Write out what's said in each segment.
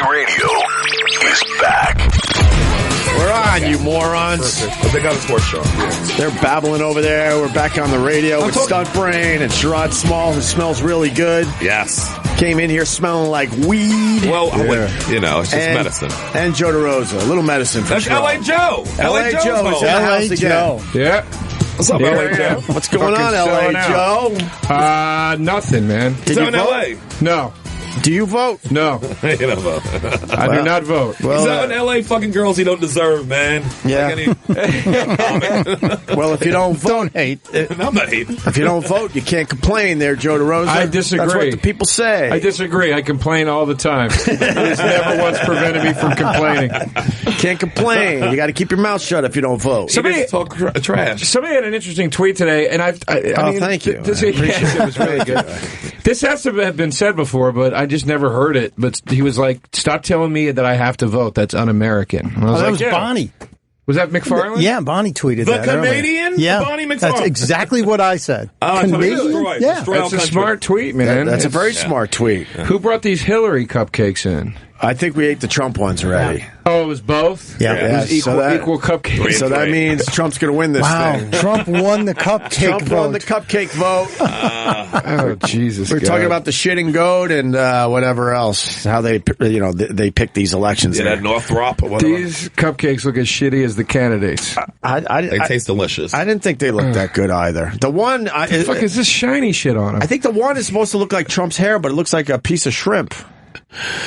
Radio is back. We're on, you morons. But they got a sports show. They're babbling over there. We're back on the radio with Stunt Brain and Sherrod Small, who smells really good. Yes. Came in here smelling like weed. Well, it's just medicine. And Joe DeRosa. A little medicine for That's Sherrod. L.A. Joe. L.A. Joe is in the house again. Yeah. What's up, L.A. Joe? What's going on, L.A. Joe? Nothing, man. He's out in L.A. No. Do you vote? No. You don't vote. I do not vote. Well, he's out in L.A. fucking girls he don't deserve, man. Yeah. Well, if you don't vote, don't hate. I'm not hating. If you don't vote, you can't complain there, Joe DeRosa. I disagree. That's what the people say. I disagree. I complain all the time. It has never once prevented me from complaining. Can't complain. You got to keep your mouth shut if you don't vote. Somebody talk trash. Somebody had an interesting tweet today, and I mean, thank you. This, it was really good. This has to have been said before, but I just never heard it. But he was like, "Stop telling me that I have to vote. That's un-American." And I was that like, was Bonnie. Was that McFarlane? Yeah, Bonnie tweeted The that. Canadian? Earlier. Yeah, Bonnie McFarlane. That's exactly what I said. Canadian? Yeah. That's a smart tweet, man. That's a very smart tweet. Who brought these Hillary cupcakes in? I think we ate the Trump ones already. Oh, it was both? Yeah. It was equal cupcakes. So that means Trump's going to win this thing. Trump won the cupcake Trump vote. won the cupcake vote. Oh, Jesus. We're talking about the shitting goat and whatever else. How they pick these elections. Yeah, that Northrop or whatever. These cupcakes look as shitty as the candidates. They taste delicious. I didn't think they looked that good either. The one... What the fuck is this shiny shit on them? I think the one is supposed to look like Trump's hair, but it looks like a piece of shrimp.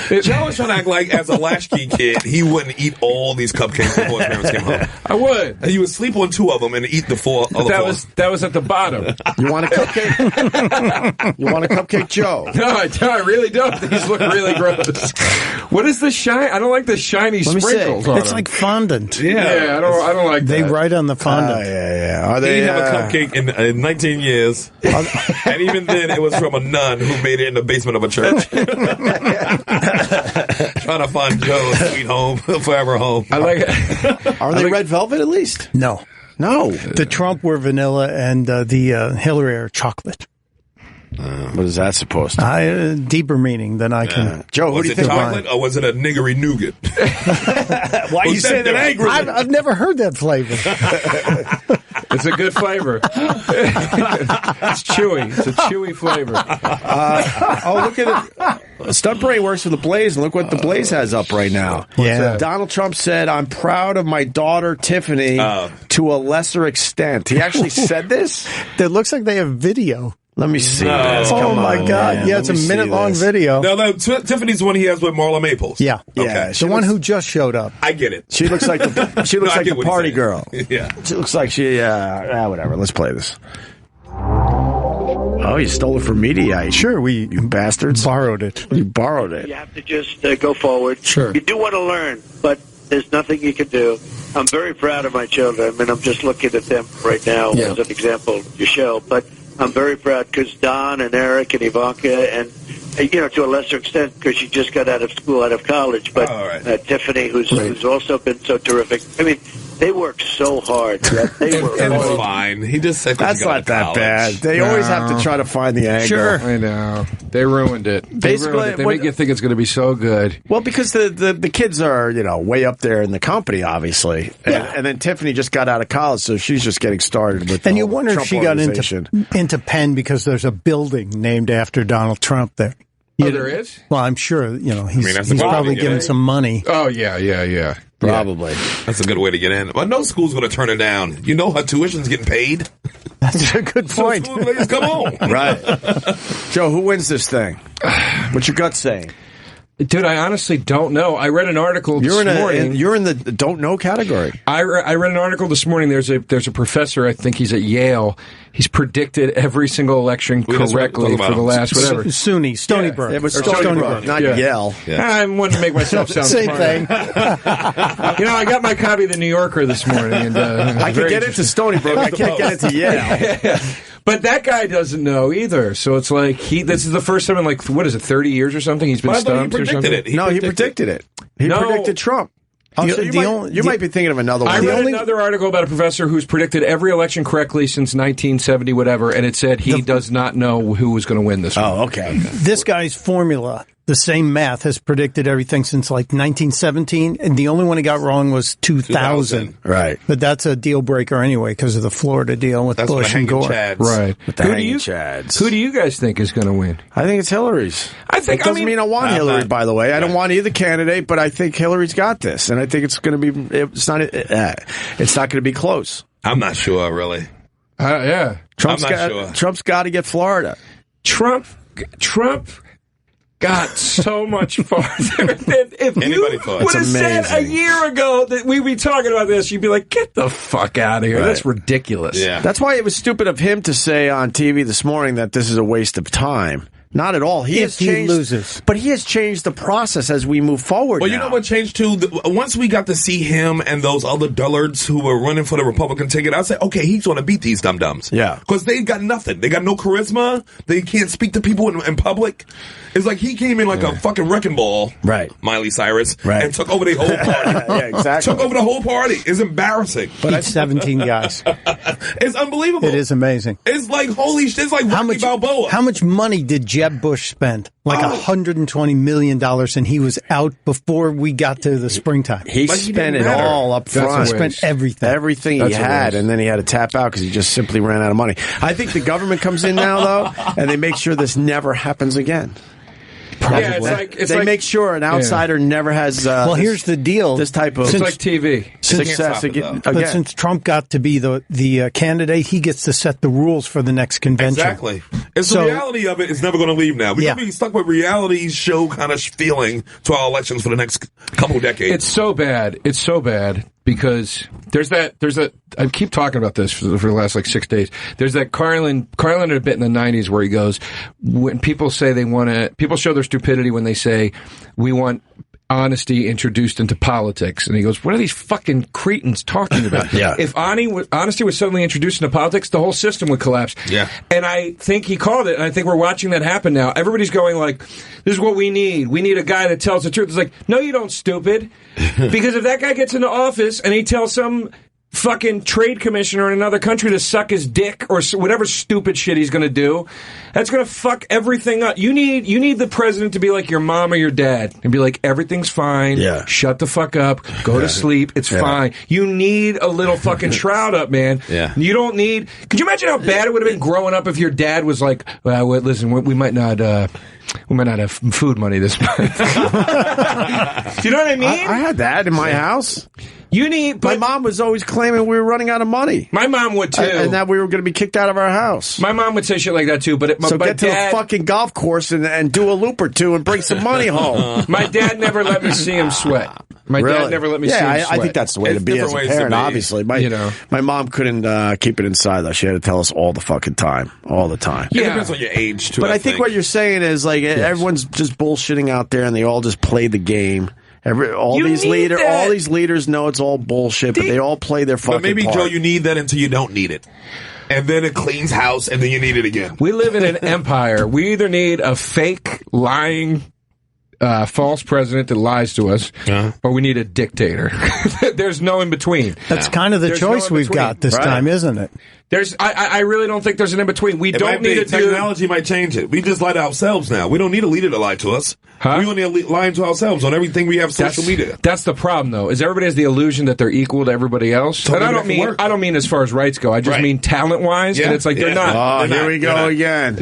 Joe was trying to act like, as a latchkey kid, he wouldn't eat all these cupcakes before his parents came home. I would. And he would sleep on two of them and eat the four other four. That was at the bottom. You want a cupcake? You want a cupcake, Joe? No, I really don't. These look really gross. What is the shine? I don't like the shiny sprinkles on It's them. like fondant. Yeah, I don't like They that. write on the fondant. Yeah. Are They they didn't have a cupcake in 19 years. And even then, it was from a nun who made it in the basement of a church. Trying to find Joe's sweet home, forever home. Are they red velvet at least? No. The Trump were vanilla and the Hillary are chocolate. What is that supposed to? Deeper meaning than I can. Joe, Was it chocolate or was it a niggery nougat? Why you say that angrily? I've never heard that flavor. It's a good flavor. It's chewy. It's a chewy flavor. Look at it. Stunt Brain works for the Blaze, and look what the Blaze has up right now. Yeah. Donald Trump said, "I'm proud of my daughter Tiffany to a lesser extent." He actually said this? It looks like they have video. Let me see. No. Oh, my God. man. Yeah, Let it's a me see minute-long this. video. No, Tiffany's the one he has with Marla Maples. Yeah. Okay. She The one looks- who just showed up. I get it. She looks like the I like get the what he's party saying. girl. Yeah. She looks like she. Whatever. Let's play this. Oh, you stole it from Mediaite. Sure, we You bastards. borrowed it. You borrowed it. You have to just go forward. Sure. You do want to learn, but there's nothing you can do. I'm very proud of my children. I mean, I'm just looking at them right now as an example of your show. But I'm very proud because Don and Eric and Ivanka and, to a lesser extent because she just got out of school, out of college. But Tiffany, who's also been so terrific. I mean, they work so hard. They work And it's hard. fine. He just said That's not that bad. They always have to try to find the angle. Sure. I know. They ruined it. Basically, They make you think it's going to be so good. Well, because the kids are, way up there in the company, obviously. And then Tiffany just got out of college, so she's just getting started with And the you whole wonder if Trump she got organization. into Penn because there's a building named after Donald Trump there. There is? Well, I'm sure, he's that's a good probably way to get given in. some money. Oh, yeah. Probably. That's a good way to get in. But no school's going to turn it down. You know her tuition's getting paid. That's a good point. So school, come on. Right. Joe, who wins this thing? What's your gut saying? Dude, I honestly don't know. I read an article this morning. You're in the don't know category. I read an article this morning. There's a professor, I think he's at Yale. He's predicted every single election correctly for the last whatever. SUNY, Stony Brook. It was Or Stony Brook, not Yale. I wanted to make myself sound Same smart. thing. I got my copy of the New Yorker this morning. And I can get into Stony Brook. I can't get into Yale. But that guy doesn't know either. So it's like this is the first time in 30 years or something he's been But I thought he stumped or predicted something. it. He predicted it. He predicted Trump. Oh, so you might be thinking of another one. I read another article about a professor who's predicted every election correctly since 1970, whatever, and it said he does not know who was going to win this one. Oh, okay. This guy's formula the same math has predicted everything since like 1917, and the only one he got wrong was 2000. Right. But that's a deal breaker anyway because of the Florida deal with That's Bush and Gore. Chads. Right. With the hanging chads. Who do you guys think is going to win? I think it's Hillary's. It doesn't mean I want Hillary, by the way. I don't want either candidate, but I think Hillary's got this, and I think it's going to be. It's not going to be close. I'm not sure, really. Yeah. Trump's I'm not sure. Trump's got to get Florida. Trump got so much farther than if Anybody you thought. would have It's said a amazing. year ago that we'd be talking about this. You'd be like, get the fuck out of here. Right. That's ridiculous. Yeah. That's why it was stupid of him to say on TV this morning that this is a waste of time. Not at all. He loses. But he has changed the process as we move forward. Well, you know what changed too? Once we got to see him and those other dullards who were running for the Republican ticket, I said, okay, he's going to beat these dum-dums. Yeah. Because they got nothing. They got no charisma. They can't speak to people in public. It's like he came in like a fucking wrecking ball. Right. Miley Cyrus. Right. And took over the whole party. Yeah, exactly. Took over the whole party. It's embarrassing. Beat 17 guys. It's unbelievable. It is amazing. It's like, holy shit. It's like Rocky Balboa. How much money did Jeb Bush spend? Like $120 million, and he was out before we got to the springtime. He Like, he spent didn't it matter. all up That's a front. waste. Spent everything. Everything That's he a had, waste. and then he had to tap out because he just simply ran out of money. I think the government comes in now, though, and they make sure this never happens again. Yeah, it's They like make sure an outsider never has. Well, here's the deal. This type of it's like TV. success stop it, again. But since Trump got to be the candidate, he gets to set the rules for the next convention. Exactly. It's So- the reality of it is never going to leave now. We're Yeah. going to be stuck with reality show kind of feeling to our elections for the next couple of decades. It's so bad. It's so bad because there's that, I keep talking about this for the last like 6 days. There's that Carlin had a bit in the 90s where he goes, when people say people show their stupidity when they say, we want honesty introduced into politics. And he goes, what are these fucking cretins talking about? Yeah. If honesty was suddenly introduced into politics, the whole system would collapse. Yeah. And I think he called it, and I think we're watching that happen now. Everybody's going like, this is what we need. We need a guy that tells the truth. It's like, no, you don't, stupid. Because if that guy gets into office and he tells some fucking trade commissioner in another country to suck his dick or whatever stupid shit he's going to do, that's going to fuck everything up. You need the president to be like your mom or your dad and be like, everything's fine. Yeah. Shut the fuck up. Go to sleep. It's fine. You need a little fucking shroud up, man. Yeah. You don't need. Could you imagine how bad it would have been growing up if your dad was like, well, listen, we might not have food money this month. Do you know what I mean? I had that in my house. You need. My But mom was always claiming we were running out of money. my mom would too. And that we were going to be kicked out of our house. My mom would say shit like that too, but So my get to dad, the fucking golf course and do a loop or two and bring some money home. my dad never let me see him sweat. My dad never let me see him Yeah, sweat. I think that's the way It's to be as different a ways to parent, be. obviously. My mom couldn't keep it inside, though. She had to tell us all the fucking time. All the time. It Yeah. depends on your age, too. But I think what you're saying is, like, everyone's just bullshitting out there and they all just play the game. All You these need that. leaders know it's all bullshit, but they all play their fucking But maybe, part. Joe, you need that until you don't need it. And then it cleans house, and then you need it again. We live in an empire. We either need a fake, lying, false president that lies to us, or we need a dictator. There's no in between. That's kind of the There's no choice in we've between. got this Right. time, isn't it? I really don't think there's an in between. We It don't might need be. a dude. Technology might change it. We just lie to ourselves now. We don't need a leader to lie to us. Huh? We only lie to ourselves on everything we have social media. That's the problem, though. Is everybody has the illusion that they're equal to everybody else? So And maybe that can work. I don't mean as far as rights go. I just Right. mean talent wise. Yeah. And it's like they're Yeah. not. Oh, They're here not. we They're go not. again.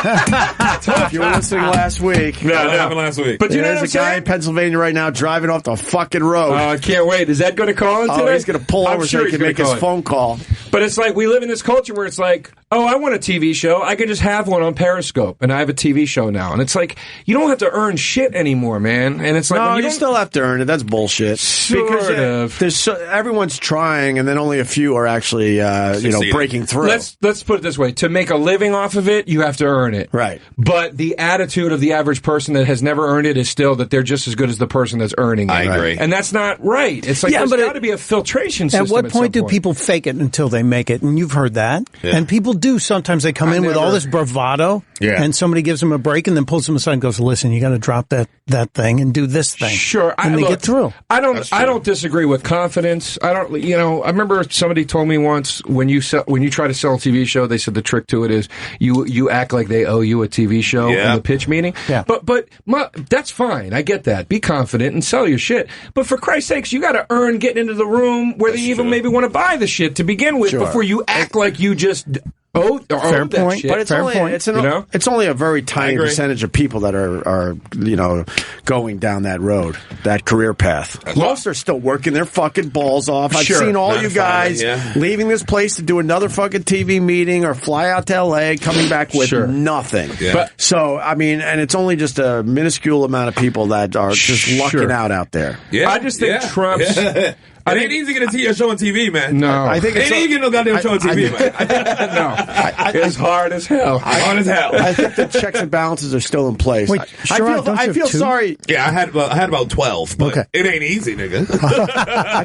If you were listening last week, That happened last week. But you know what I'm there's a guy in saying? Pennsylvania right now driving off the fucking road. I can't wait. Is that going to call in today? Oh, he's going to pull I'm over sure so he he's can gonna make his call in. phone call. But it's like we live in this culture where it's like, oh, I want a TV show. I can just have one on Periscope, and I have a TV show now. And it's like you don't have to earn shit anymore, man. And it's like No, when you don't- still have to earn it. That's bullshit. Sort of. There's everyone's trying, and then only a few are actually, Succeeding. breaking through. Let's put it this way: to make a living off of it, you have to earn it. Right. But the attitude of the average person that has never earned it is still that they're just as good as the person that's earning it. I agree. And that's not right. It's like Yeah, there's but got to be a filtration system. At what point do some people fake it until they make it? And and you've heard that. Yeah. And people do. Sometimes they come in with all this bravado, and somebody gives them a break and then pulls them aside and goes, listen, you got to drop that thing and do this thing. Sure. And they get through. I don't disagree with confidence. I remember somebody told me once when you try to sell a TV show, they said the trick to it is you act like they owe you a TV show in the pitch meeting. Yeah. But that's fine. I get that. Be confident and sell your shit. But for Christ's sakes, you got to earn getting into the room where they even maybe want to buy the shit to begin with before you act like you just own that shit. But it's only a very tiny percentage of people that are going down that road, that career path. Most are still working their fucking balls off. I've seen all you guys leaving this place to do another fucking TV meeting or fly out to LA, coming back with nothing. Yeah. So, I mean, and it's only just a minuscule amount of people that are just lucking out there. Yeah. I just think Trump's... It ain't easy to get a show on TV, man. No. I think it ain't easy to get no goddamn show on TV, man. It's hard as hell. Hard as hell. I think the checks and balances are still in place. Wait, I feel sorry. Yeah, I had about 12, but it ain't easy, nigga. I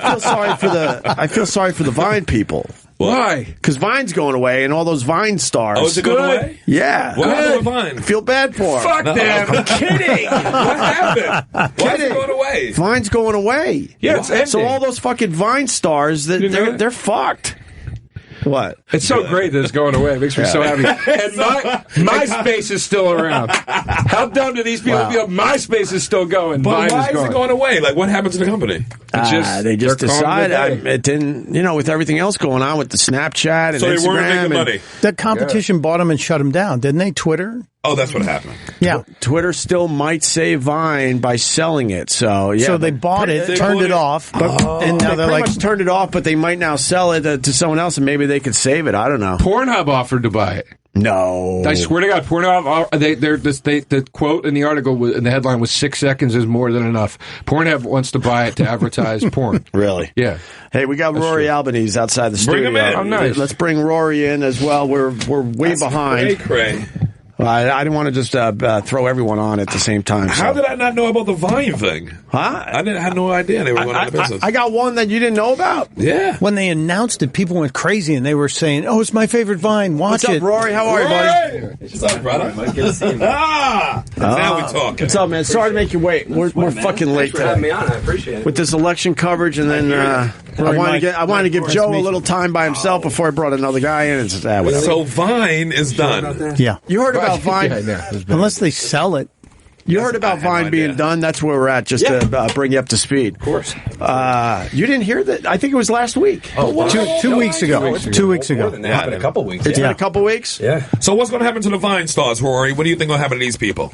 feel sorry for the Vine people. Why? Because Vine's going away, and all those Vine stars. Oh, is it going away? Yeah. What happened with Vine? I feel bad for them. Fuck them. I'm kidding. What happened? Why is it going away? Vine's going away. Yeah, it's ending. So all those fucking Vine stars, they're fucked. What? It's so great that it's going away. It makes me so happy. And MySpace is still around. How dumb do these people feel? MySpace is still going. But why is it going away? Like, what happened to the company? They just decided it didn't, with everything else going on with the Snapchat and Instagram. So they weren't making money. The competition bought them and shut them down, didn't they? Twitter? Oh, that's what happened. Yeah. Twitter still might save Vine by selling it. So, yeah. So they bought it, turned it off, and now they're much turned it off, but they might now sell it to someone else, and maybe they could save it. I don't know. Pornhub offered to buy it. No. I swear to God, Pornhub, the quote in the article, in the headline was 6 seconds is more than enough. Pornhub wants to buy it to advertise porn. Really? Yeah. Hey, we got Rory Albanese outside the studio. Bring him in. Oh, nice. Let's bring Rory in as well. We're way behind. Cray. I didn't want to just throw everyone on at the same time. How did I not know about the Vine thing? Huh? I had no idea they were going out of business. I got one that you didn't know about. Yeah. When they announced it, people went crazy, and they were saying, "Oh, it's my favorite Vine. Watch What's it." up, Rory? How are you, buddy? What's up, brother? Now we talking. What's up, man? Sorry to make you wait. We're fucking late Thanks for having me on. I appreciate it. with this election coverage, and then I wanted to give Joe a little time by himself before I brought another guy in. And So Vine is done. Yeah. You heard about Vine? Unless they sell it. You heard about Vine being done? That's where we're at, just to bring you up to speed. Of course. You didn't hear that? I think it was last week. Two weeks ago. 2 weeks ago. It's been a couple weeks. It's been a couple weeks? Yeah. So what's going to happen to the Vine stars, Rory? What do you think will happen to these people?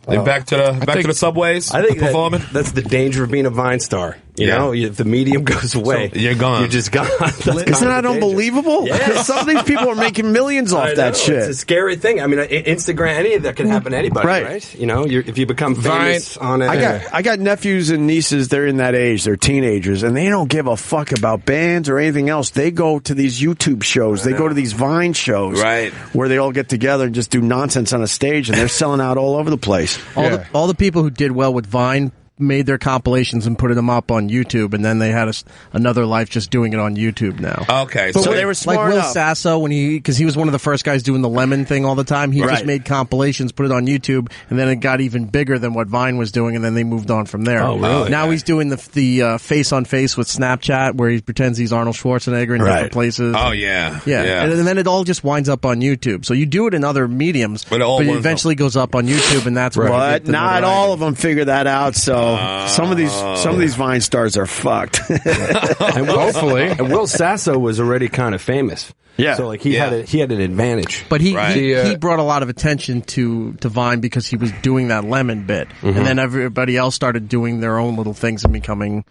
They back to the subways? I think performing? that's the danger of being a Vine star. You know, if the medium goes away, so you're gone. You're just gone. Isn't that unbelievable? Yeah. Some of these people are making millions off that shit. It's a scary thing. I mean, Instagram, any of that can happen to anybody, right? You know, if you become famous on it. I got nephews and nieces. They're in that age. They're teenagers, and they don't give a fuck about bands or anything else. They go to these YouTube shows. They go to these Vine shows, right, where they all get together and just do nonsense on a stage, and they're selling out all over the place. All the people who did well with Vine made their compilations and put them up on YouTube, and then they had another life just doing it on YouTube now. Okay, so they were smart like Will enough. Sasso, because he was one of the first guys doing the lemon thing all the time. He just made compilations, put it on YouTube, and then it got even bigger than what Vine was doing, and then they moved on from there. Oh, really? Now he's doing the face on face with Snapchat, where he pretends he's Arnold Schwarzenegger in different places. Oh yeah. And then it all just winds up on YouTube. So you do it in other mediums, but it eventually goes up on YouTube, and that's where. But not all of them figure that out. So some of these Vine stars are fucked. And hopefully, and Will Sasso was already kind of famous. Yeah. So like he had an advantage. But he brought a lot of attention to Vine because he was doing that lemon bit, and then everybody else started doing their own little things and becoming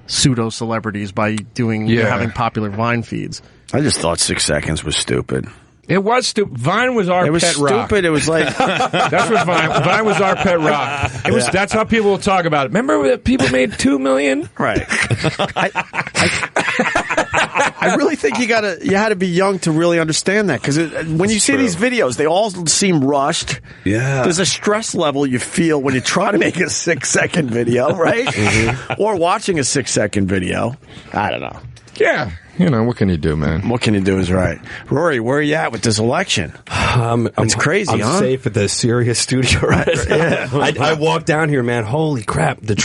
pseudo celebrities by having popular Vine feeds. I just thought 6 seconds was stupid. It was stupid. Vine was our It was pet rock. stupid. It was like That's what Vine was our pet rock. It was. That's how people will talk about it. Remember that people made $2 million? right. I really think you had to be young to really understand that, because when you see these videos, they all seem rushed. Yeah. There's a stress level you feel when you try to make a 6 second video, right? Or watching a 6 second video. I don't know. Yeah. what can you do, man? What can you do is right. Rory, where are you at with this election? It's crazy, I'm safe at the Sirius studio right now. Yeah. I walked down here, man. Holy crap! The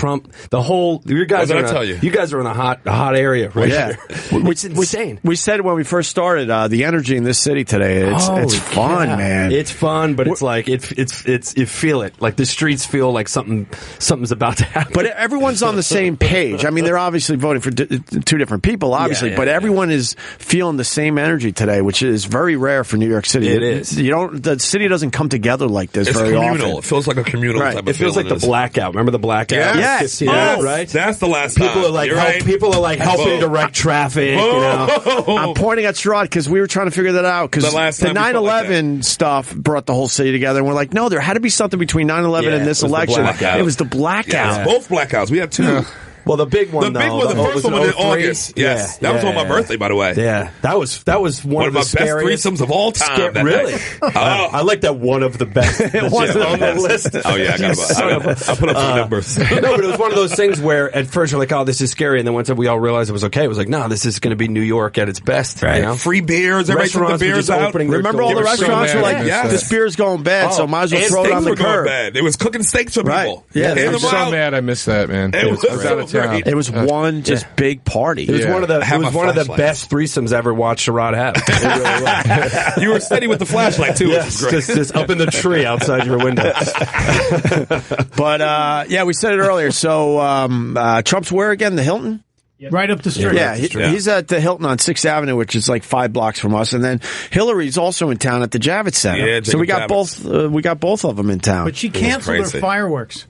whole. You guys are in a hot area right here. It's insane. We said when we first started, the energy in this city today. It's fun, man. It's fun, but it's like it's you feel it. Like the streets feel like something's about to happen. But everyone's on the same page. I mean, they're obviously voting for two different people, obviously, but everyone is feeling the same energy today, which is very rare for New York City. It is. The city doesn't come together like this very communal. often. It feels like a communal type of It feels like the blackout. Remember the blackout? Yes. Right? That's the last people time. People are like helping direct traffic. I'm pointing at Sherrod because we were trying to figure that out because the 9/11 stuff brought the whole city together, and we're like, no, there had to be something between 9/11 and this election. It was the blackout. Both blackouts. We had two. Well, the big one, the first one was in August. Yes, that was on my birthday, by the way. Yeah, that was one of my the best threesomes of all time. Really? I like that one of the best. It was on the list. Oh yeah, I put up some numbers. No, but it was one of those things where at first you're like, oh, this is scary, and then once we all realized it was okay, it was like, no, this is going to be New York at its best. Right? You know? Free beers. Everybody took the beers out. Remember all the restaurants were like, this beer's going bad, so might as well throw it on the curb. It was cooking steaks for people. Yeah, I'm so mad I missed that, man. It was out of town. It was one big party. It was one of the best threesomes I ever watched Sherrod have. It really was. You were steady with the flashlight too, which is great. Just up in the tree outside your window. But we said it earlier. So Trump's where again? The Hilton. Right up the street. Yeah, he's at the Hilton on 6th Avenue, which is like 5 blocks from us. And then Hillary's also in town at the Javits Center. Yeah, so we got both of them in town. But she canceled her fireworks.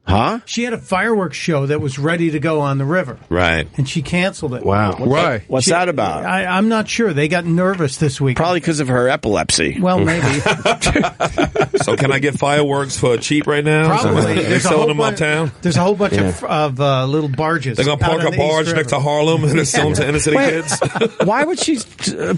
Huh? She had a fireworks show that was ready to go on the river. Right. And she canceled it. Wow. Why? What's that about? I'm not sure. They got nervous this week. Probably because of her epilepsy. Well, maybe. So can I get fireworks for cheap right now? Probably. They're selling them uptown? There's a whole bunch of little barges. They're going to park a barge next to Harlem and sell them to inner city kids? Why would she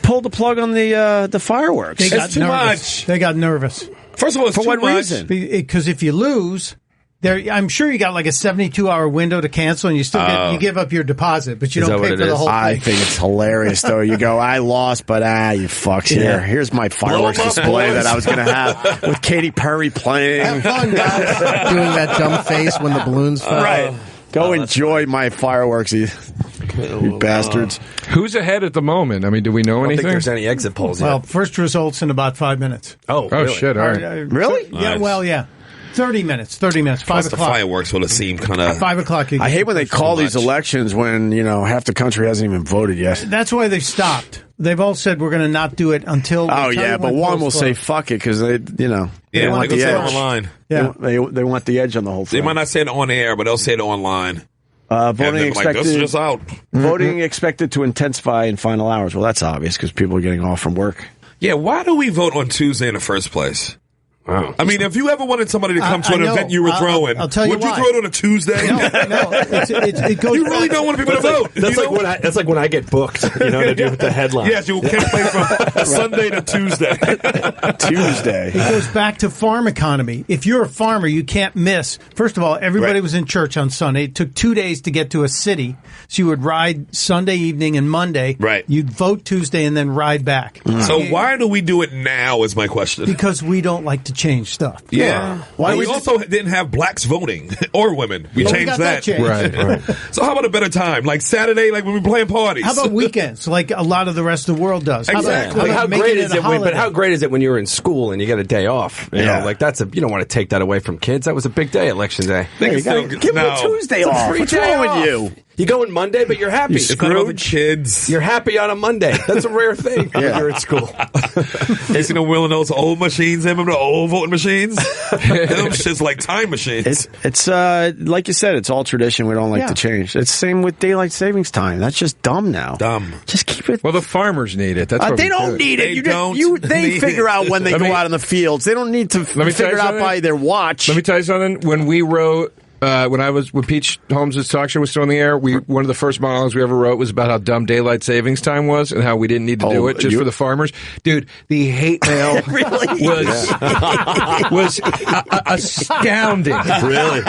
pull the plug on the fireworks? It's too much. They got nervous. First of all, it's for too what much. reason? Because if you lose... I'm sure you got like a 72-hour window to cancel, and you still you give up your deposit, but you don't pay for the whole thing. I think it's hilarious, though. You go, I lost, but you fucks here. Here's my fireworks display that I was going to have with Katy Perry playing. Have fun, guys. Doing that dumb face when the balloons fly. Right. Go enjoy my fireworks, you bastards. Who's ahead at the moment? I mean, do we know I don't anything? think there's any exit polls yet. Well, first results in about 5 minutes. Oh, really? Shit, all right. Really? Yeah, Nice. well, yeah. 30 minutes, 5 Plus the o'clock. fireworks would have seemed kind of... 5 o'clock. I hate when they call these elections when, half the country hasn't even voted yet. That's why they stopped. They've all said we're going to not do it until... Oh, yeah, but one will say fuck it because they, they want the edge. Online. Yeah. They want the edge on the whole thing. They might not say it on air, but they'll say it online. Voting expected. This is just out. Voting expected to intensify in final hours. Well, that's obvious because people are getting off from work. Yeah, why do we vote on Tuesday in the first place? Wow. I mean, if you ever wanted somebody to come to an event you were throwing, I'll tell you would you why. throw it on a Tuesday? No. It goes You really don't want people to vote. That's like when I get booked, to do with the headline. Yes, you can't play from Sunday to Tuesday. Tuesday. It goes back to farm economy. If you're a farmer, you can't miss. First of all, everybody was in church on Sunday. It took 2 days to get to a city. So you would ride Sunday evening and Monday. Right. You'd vote Tuesday and then ride back. So why do we do it now is my question. Because we don't like to change stuff. Yeah. Why we also didn't have blacks voting or women. We changed that. changed. Right. So how about a better time? Like Saturday, like when we're playing parties. How about weekends, like a lot of the rest of the world does? Exactly. How making great it is a it? holiday? But how great is it when you're in school and you get a day off? You know, like you don't want to take that away from kids. That was a big day, Election Day. Give them a Tuesday off. What's wrong with you? You go in Monday, but you're happy. It's not all the kids. You're happy on a Monday. That's a rare thing when you're at school. You seen them wheeling those old machines in, remember the old voting machines? Those shit's like time machines. It's like you said, it's all tradition. We don't like to change. It's the same with daylight savings time. That's just dumb now. Dumb. Just keep it. Well, the farmers need it. That's what they don't need it. They figure out when they go out in the fields. They don't need to figure it out by their watch. Let me tell you something. When we wrote when Peach Holmes' talk show was still on the air, one of the first monologues we ever wrote was about how dumb daylight savings time was and how we didn't need to do it just for the farmers. Dude, the hate mail was astounding. Really?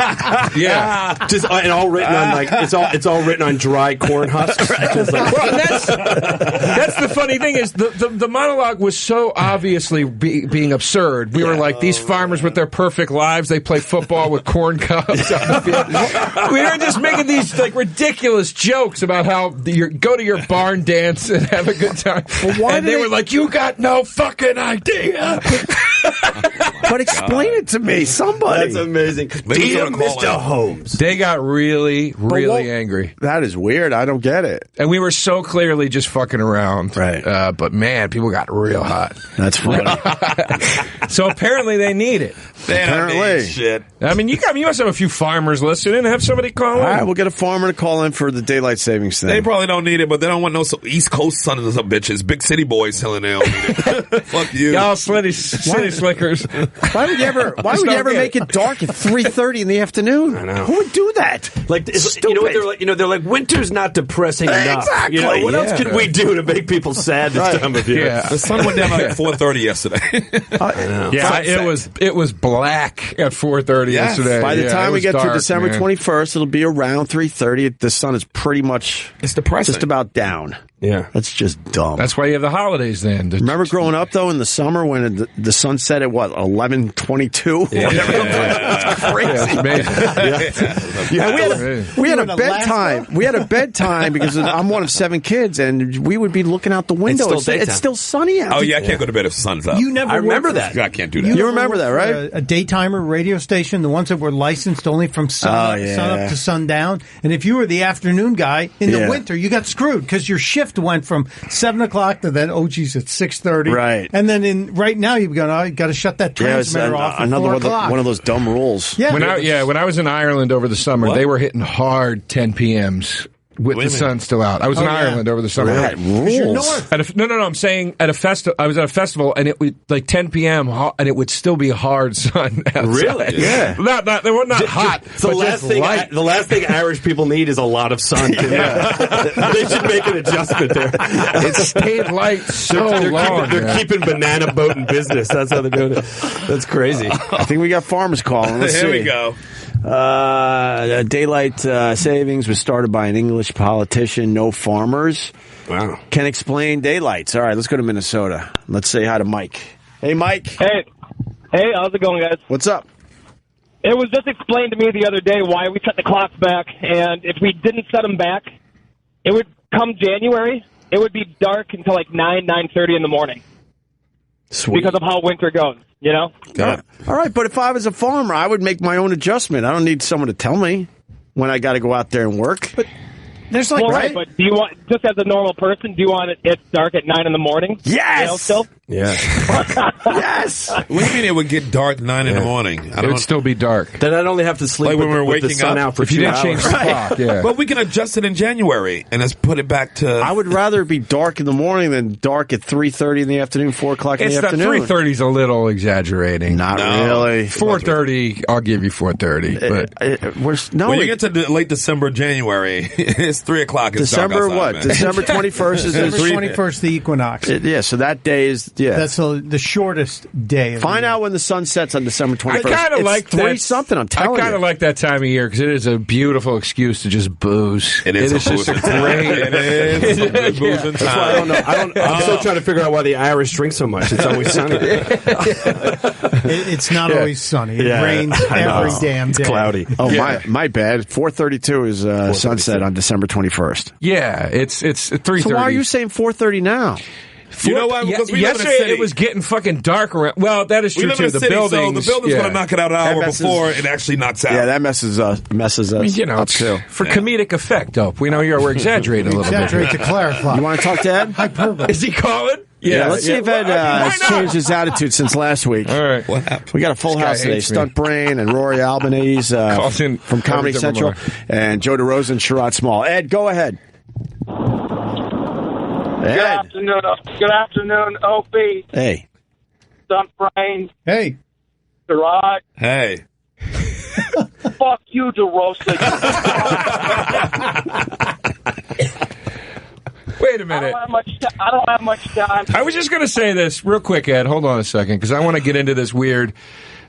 Yeah. Just and all written on it's all written on dry corn husks. Just like, well, that's the funny thing is the monologue was so obviously being absurd. We were like, these farmers with their perfect lives, they play football with corn cobs. We were just making these like ridiculous jokes about how you go to your barn dance and have a good time. Well, and they were like, "You got no fucking idea." But explain it to me, somebody. That's amazing. Dear Mr. Holmes. They got really, really angry. That is weird. I don't get it. And we were so clearly just fucking around. Right. But man, people got real hot. That's funny. So apparently they need it. Apparently. Shit. I mean, you must have a few farmers listening. Have somebody call in. All right, we'll get a farmer to call in for the daylight savings thing. They probably don't need it, but they don't want no East Coast sons of some bitches. Big city boys telling they don't need it. Fuck you. Y'all city slickers. Why would you ever make it dark at 3:30 in the afternoon? I know. Who would do that? Like, you know what they're like? They're like, winter's not depressing enough. Exactly. What else could we do to make people sad this time of year? Yeah. The sun went down like 4:30 yesterday. I know. Yeah, it was black at 4:30 yesterday. By the time we get dark, to December 21st, it'll be around 3:30. The sun is pretty much just about down. Yeah. That's just dumb. That's why you have the holidays then. Remember growing up, though, in the summer when the sun set at, 11:22? Yeah. That's crazy. We had a bedtime. We had a bedtime because I'm one of 7 kids, and we would be looking out the window. It's still sunny out. Oh, yeah, I can't go to bed if the sun's up. You never I remember that. I can't do that. You remember that, right? A daytimer radio station, the ones that were licensed only from sun up to sundown. And if you were the afternoon guy in the winter, you got screwed because your shift went from 7 o'clock to then, it's 6:30. Right. And then right now you've got to shut that transmitter off at 4 o'clock. One of those dumb rules. Yeah. When I was in Ireland over the summer, they were hitting hard 10 p.m.s. with the sun still out. I was in Ireland over the summer. Right. Rules. I'm saying at a festival. I was at a festival and it was like 10 p.m. and it would still be hard sun outside. Really? Yeah. They were not hot. The last thing Irish people need is a lot of sun. They should make an adjustment there. It stayed light long. They're keeping banana boat in business. That's how they're doing it. That's crazy. I think we got farmers calling. Let's see. Here we go. Daylight savings was started by an English politician, no farmers. Wow. Can explain daylights. All right, let's go to Minnesota. Let's say hi to Mike. Hey, Mike. Hey, how's it going, guys? What's up? It was just explained to me the other day why we set the clocks back, and if we didn't set them back, it would come January, it would be dark until like 9:30 in the morning. Sweet. Because of how winter goes, you know? All right, but if I was a farmer, I would make my own adjustment. I don't need someone to tell me when I got to go out there and work. But there's right, but do you want, just as a normal person, do you want it dark at 9 in the morning? Yes! You know, still? Yeah. Yes! What do you mean it would get dark 9 in the morning? It would still be dark. Then I'd only have to sleep Like when we were with the waking sun up, out for if you 2 didn't hours. change the clock, yeah. But we can adjust it in January and let's put it back to. I would rather be dark in the morning than dark at 3:30 in the afternoon, 4 o'clock in the afternoon. 3:30's a little exaggerating. Not really. 4:30, I'll give you 4:30. But when you get to late December, January, it's 3 o'clock. It's December dark outside, what? man. December 21st is December 21st, the equinox. so that day is That's the shortest day. Of Find the year. out when the sun sets on December 21st. I kind of like that. 3-something, I'm telling you. I kind of like that time of year because it is a beautiful excuse to just booze. It is just a boozing great. It is a good boozing That's why I don't know. I'm still trying to figure out why the Irish drink so much. It's always sunny. It's not always sunny. It rains every damn day. It's cloudy. Oh, my bad. 4:32 is sunset on December 21st. Yeah, it's 3:30. So why are you saying 4:30 now? You know what? Because we live in a yesterday city. it was getting fucking dark around. Well, that is We true live in too. a The city, so buildings, the building's going to knock it out an hour messes- before it actually knocks out. Yeah, that messes us I mean, you know, up too. for comedic effect, Dope. We know we're exaggerating a little Exaggerate to bit. clarify. You want to talk to Ed? Hyperbole. Is he calling? Yeah, let's see if Ed has changed his attitude since last week. All right. What happened? We got a full This guy house today. hates me. Stunt Brain and Rory Albanese Calls in from Comedy every Central, time and Joe DeRosa and Sherrod Small. Ed, go ahead. Good afternoon, Opie. Hey. Stunt Brain. Hey. Sherrod. Hey. Fuck you DeRosa. Wait a minute. I don't have much time. I was just going to say this real quick, Ed. Hold on a second, because I want to get into this weird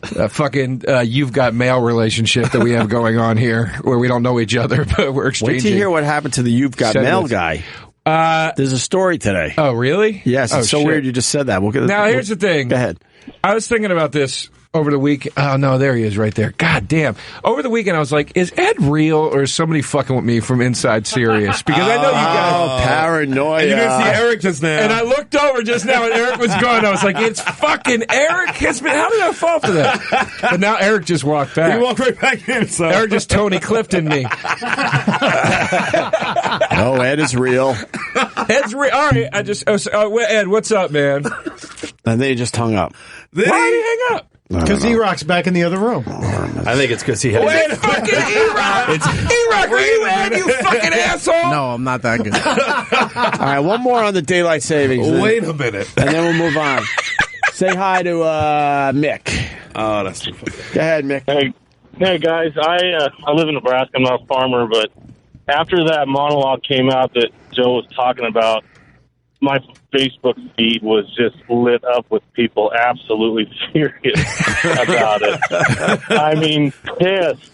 you've got mail relationship that we have going on here, where we don't know each other, but we're exchanging. Wait to hear what happened to the you've got mail guy. There's a story today. Oh, really? Yes, it's so weird you just said that. Here's the thing. Go ahead. I was thinking about this over the week. Oh, no, there he is right there. God damn. Over the weekend, I was like, is Ed real or is somebody fucking with me from inside Sirius? Because I know you guys... Oh, paranoia. And you didn't see Eric just now. And I looked over just now and Eric was gone. I was like, it's fucking Eric. How did I fall for that? But now Eric just walked back. He walked right back in. So. Eric just Tony Clifton me. No, Ed is real. Ed's real. All right. Ed, what's up, man? And then he just hung up. Why did he hang up? Because E-Rock's back in the other room. I think it's because he had... Wait, fucking E-Rock! E-Rock, are you Ed, you fucking asshole? No, I'm not that good. All right, one more on the daylight savings. Wait a minute. And then we'll move on. Say hi to Mick. Oh, that's too funny. Go ahead, Mick. Hey guys. I live in Nebraska. I'm not a farmer, but after that monologue came out that Joe was talking about, my Facebook feed was just lit up with people absolutely furious about it. I mean, pissed.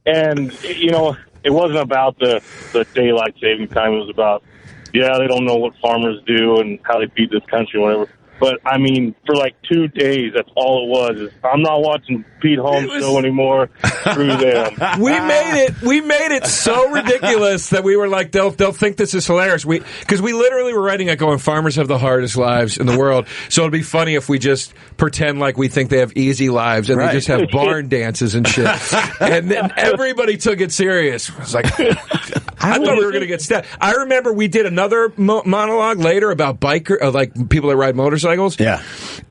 And, it wasn't about the daylight saving time. It was about, they don't know what farmers do and how they feed this country, whatever. But, I mean, for like 2 days, that's all it was. Is I'm not watching Pete Holmes' show anymore. Screw them. We made it so ridiculous that we were like, they'll think this is hilarious. Because we literally were writing it going, farmers have the hardest lives in the world. So it'd be funny if we just pretend like we think they have easy lives and they just have barn dances and shit. And then everybody took it serious. I was like, I thought we were going to get stabbed. I remember we did another monologue later about like people that ride motorcycles. Yeah.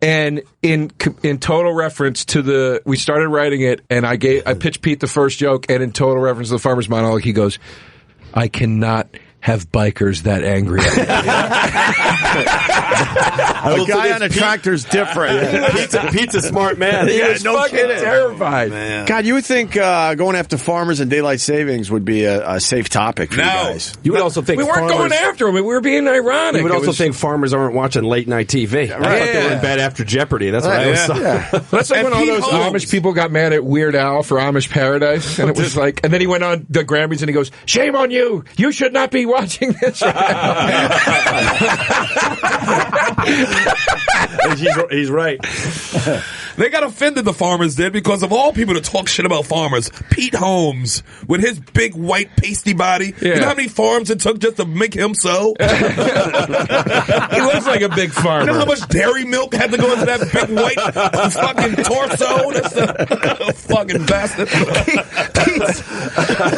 And in total reference to we started writing it, and I pitched Pete the first joke, and in total reference to the farmer's monologue, he goes, I cannot have bikers that angry at me. A guy on a tractor's different. Pete's a smart man. He was no fucking kidding. terrified. Man. God, you would think going after farmers and daylight savings would be a safe topic for you guys. You would also think we weren't going after them. We were being ironic. You would also think farmers aren't watching late night TV. I thought they were in bed after Jeopardy. That's what I always thought. Yeah. That's like when all those Amish people got mad at Weird Al for Amish Paradise, and it was like, and then he went on the Grammys and he goes, "Shame on you! You should not be watching this right now." He's right. They got offended, the farmers did, because of all people to talk shit about farmers. Pete Holmes, with his big white pasty body. Yeah. You know how many farms it took just to make him so? He looks like a big farmer. You know how much dairy milk had to go into that big white fucking torso? That's a fucking bastard.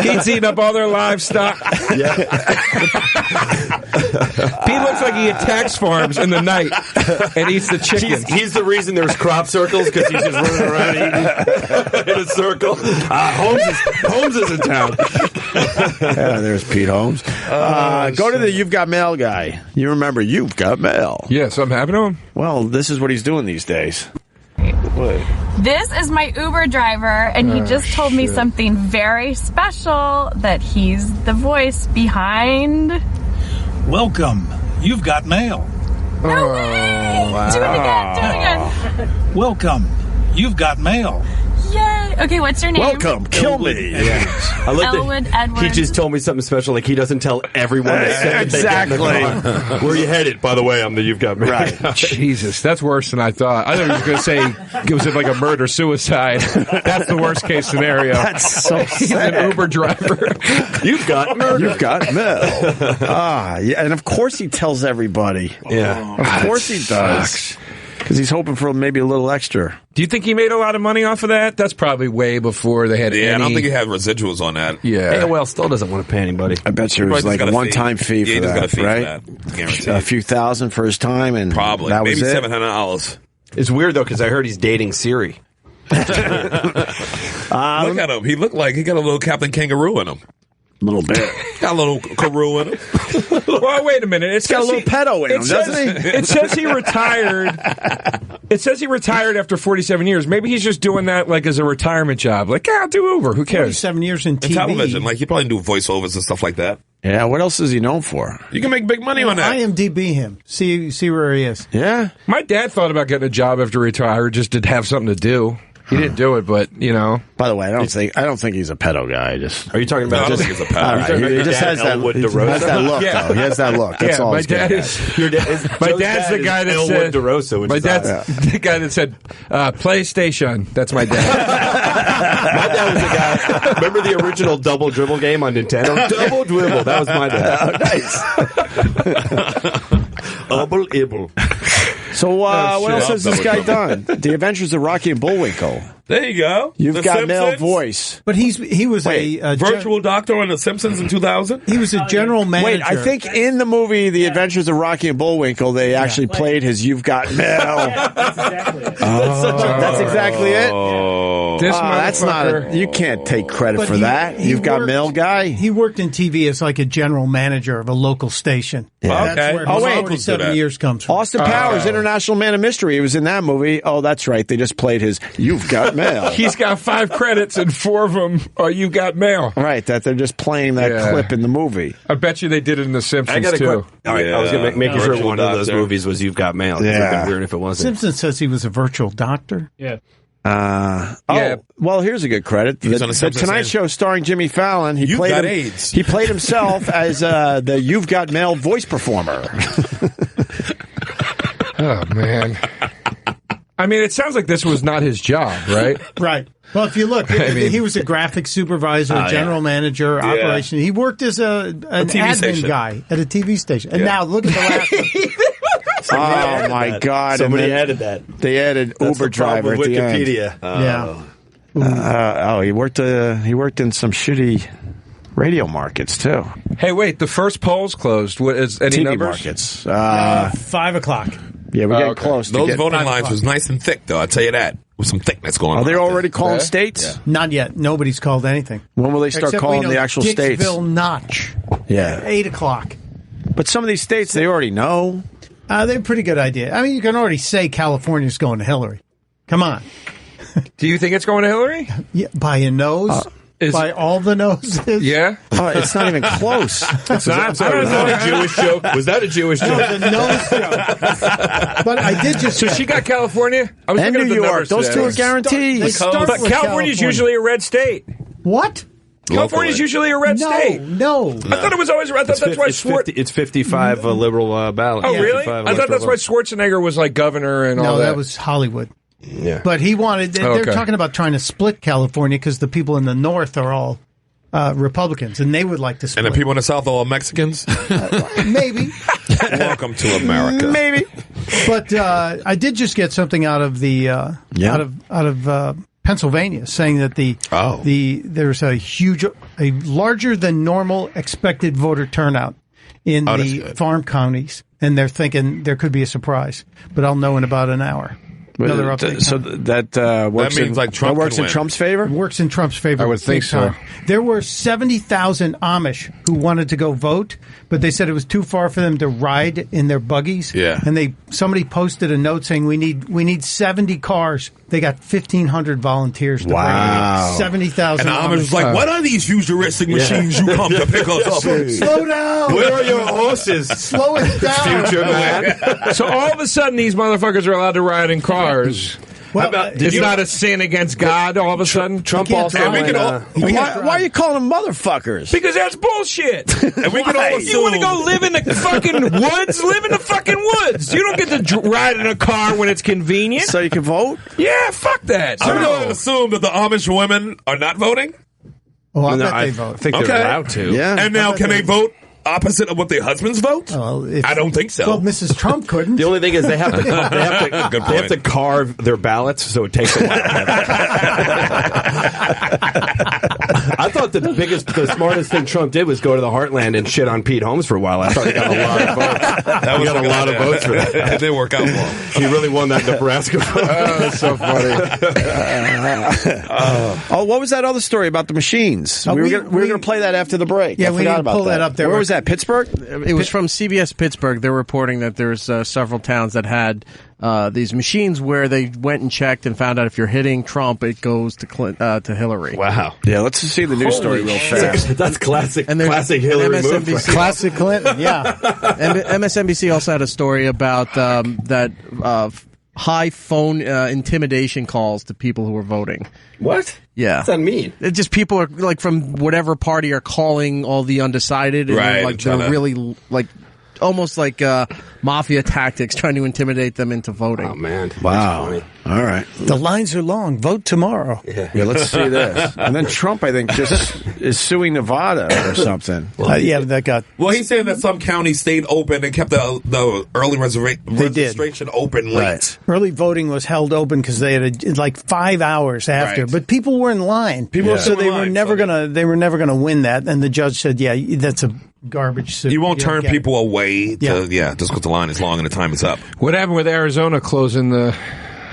Pete's eating up all their livestock. Yeah. Pete looks like he attacks farms in the night and eats the chickens. He's the reason there's crop circles, because he's just running around eating in a circle. Holmes is in town. Yeah, there's Pete Holmes. Go to the You've Got Mail guy. You remember You've Got Mail. Yes, I'm happy to him. Well, this is what he's doing these days. This is my Uber driver, and he just told me something very special, that he's the voice behind... Welcome. You've got mail. No way! Wow. Do it again. Welcome. You've got mail. Yay. Okay, what's your name? Welcome. Kill me. I love Elwood Edwards. He just told me something special. Like, he doesn't tell everyone. Exactly. Where are you headed? By the way, I'm the You've Got Mail. Right. Jesus, that's worse than I thought. I thought he was going to say it was like a murder-suicide. That's the worst-case scenario. That's so He's sad. an Uber driver. You've got murder. You've got mail. Yeah, and of course he tells everybody. Yeah. Of course he does. Because he's hoping for maybe a little extra. Do you think he made a lot of money off of that? That's probably way before they had any... I don't think he had residuals on that. Yeah. AOL still doesn't want to pay anybody. I bet you it was like a one-time fee for that, right? Guaranteed. A few thousand for his time, and probably. that Maybe was it. $700. It's weird, though, because I heard he's dating Siri. Look at him. He looked like he got a little Captain Kangaroo in him. A little bit. Got a little Carew in him. Well, wait a minute. It's got a little pedo in him, doesn't he? It says he retired. It says he retired after 47 years. Maybe he's just doing that like as a retirement job. Like, I'll do Uber. Who cares? 47 years in TV. Television. Like, he probably do voiceovers and stuff like that. Yeah, what else is he known for? You can make big money on that. IMDb him. See where he is. Yeah. My dad thought about getting a job after retired just to have something to do. He didn't do it, but you know. By the way, I don't think he's a pedo guy. Just are you talking about? No, I don't think he's a pedo. Right. He just has that look. Though. He has that look. That's all. My dad is. My dad's the guy that said. DeRosa, my dad's the guy that said PlayStation. That's my dad. My dad was the guy. Remember the original double dribble game on Nintendo? Double dribble. That was my dad. Nice. Double ibble. So what else has this guy done? The Adventures of Rocky and Bullwinkle. There you go. You've got male voice. But he was a virtual doctor on The Simpsons in 2000. He was a general manager. Wait, I think in the movie The Adventures of Rocky and Bullwinkle, they actually played his "You've Got Mail." That's exactly it. That's exactly it. That's not. You can't take credit for that. You've Got Mail guy. He worked in TV as like a general manager of a local station. Yeah. That's where his 47 years comes from. Austin Powers, International Man of Mystery. He was in that movie. Oh, that's right. They just played his "You've Got Mail." He's got 5 credits and 4 of them are "You Got Mail." Right, that they're just playing that clip in the movie. I bet you they did it in The Simpsons too. All right, I was going to make sure one of those movies was "You've Got Mail." Yeah. It would have been weird if it wasn't. Simpson says he was a virtual doctor. Yeah. Well, here's a good credit. The Tonight Show starring Jimmy Fallon. He played AIDS. He played himself as the "You've Got Mail" voice performer. Oh man. I mean, it sounds like this was not his job, right? Right. Well, if you look, he was a graphic supervisor, general manager, operation. He worked as an admin guy at a TV station. And now look at the last one. Oh my God! Somebody added that. They added Uber driver at the end. Wikipedia. He worked in some shitty radio markets too. Hey, wait! The first poll's closed. What is any TV numbers? markets? 5 o'clock. Yeah, we're getting close. Those voting lines was nice and thick, though. I'll tell you that. With some thickness going on. Are they already calling states? Yeah. Not yet. Nobody's called anything. When will they start calling the actual states? Dixville, Notch. Yeah. 8 o'clock. But some of these states, they already know. They have a pretty good idea. I mean, you can already say California's going to Hillary. Come on. Do you think it's going to Hillary? Yeah, by a nose? By all the noses? Yeah. It's not even close. It's not. Was that a Jewish joke? Was that a Jewish joke? No, the nose joke. But I did just... So she got California? I was and looking New at the York. Those two are guaranteed. But California's usually a red state. What? California's usually a red state. No. I thought it was always. I thought that's why it's 55 liberal ballot. Oh, really? I thought that's why Schwarzenegger was like governor and all that. No, that was Hollywood. Yeah. But he wanted. They're talking about trying to split California because the people in the north are all Republicans, and they would like to split. And the people in the south are all Mexicans? Maybe. Welcome to America. Maybe. But I did just get something out of the out of Pennsylvania, saying that there's a larger than normal expected voter turnout in the farm counties, and they're thinking there could be a surprise. But I'll know in about an hour. Another update. So that works means like Trump works in Trump's favor? Works in Trump's favor. I would think so. There were 70,000 Amish who wanted to go vote, but they said it was too far for them to ride in their buggies. Yeah. And somebody posted a note saying we need 70 cars. They got 1,500 volunteers to bring 70,000. And Amish was like, "What are these futuristic machines you come to pick us up?" Slow down. Where are your horses? Slow it down. Future man. So all of a sudden, these motherfuckers are allowed to ride in cars. Well, it's not a sin against God all of a sudden? Trump also... Why are you calling them motherfuckers? Because that's bullshit. And we can all assume... You want to go live in the fucking woods? Live in the fucking woods. You don't get to ride in a car when it's convenient. So you can vote? Yeah, fuck that. I'm going to assume that the Amish women are not voting? Oh, I bet they vote. I think they're allowed to. Yeah. And now can they vote opposite of what their husbands vote? I don't think so. Well, Mrs. Trump couldn't. The only thing is they have to carve their ballots, so it takes a while. I thought the smartest thing Trump did was go to the Heartland and shit on Pete Holmes for a while. I thought he got a lot of votes. That was a lot of votes for that. It didn't work out well. He really won that Nebraska vote. That's so funny. What was that other story about the machines? We were going to play that after the break. Yeah, I we forgot didn't about pull that. that up there. Where was that? Pittsburgh? It was from CBS Pittsburgh. They're reporting that there's several towns that had these machines where they went and checked and found out if you're hitting Trump, it goes to Hillary. Wow. Yeah, let's just see the news story real fast. That's classic. And classic Hillary move. Classic Clinton, yeah. And MSNBC also had a story about that high phone intimidation calls to people who are voting. What? Yeah. What's that mean? It's just people are like from whatever party are calling all the undecided, and Right, they're really like almost like mafia tactics, trying to intimidate them into voting. Oh man! Wow. All right. The lines are long. Vote tomorrow. Yeah, let's see this. And then Trump, I think, just is suing Nevada or something. Yeah, that got. Well, he's saying that some counties stayed open and kept the early registration open late. Right. Early voting was held open because they had like 5 hours after, Right. but people were in line. So they were never gonna win that. And the judge said, "Yeah, that's a garbage suit. You won't turn get people away. Just because the line is long and the time is up. What happened with Arizona closing the?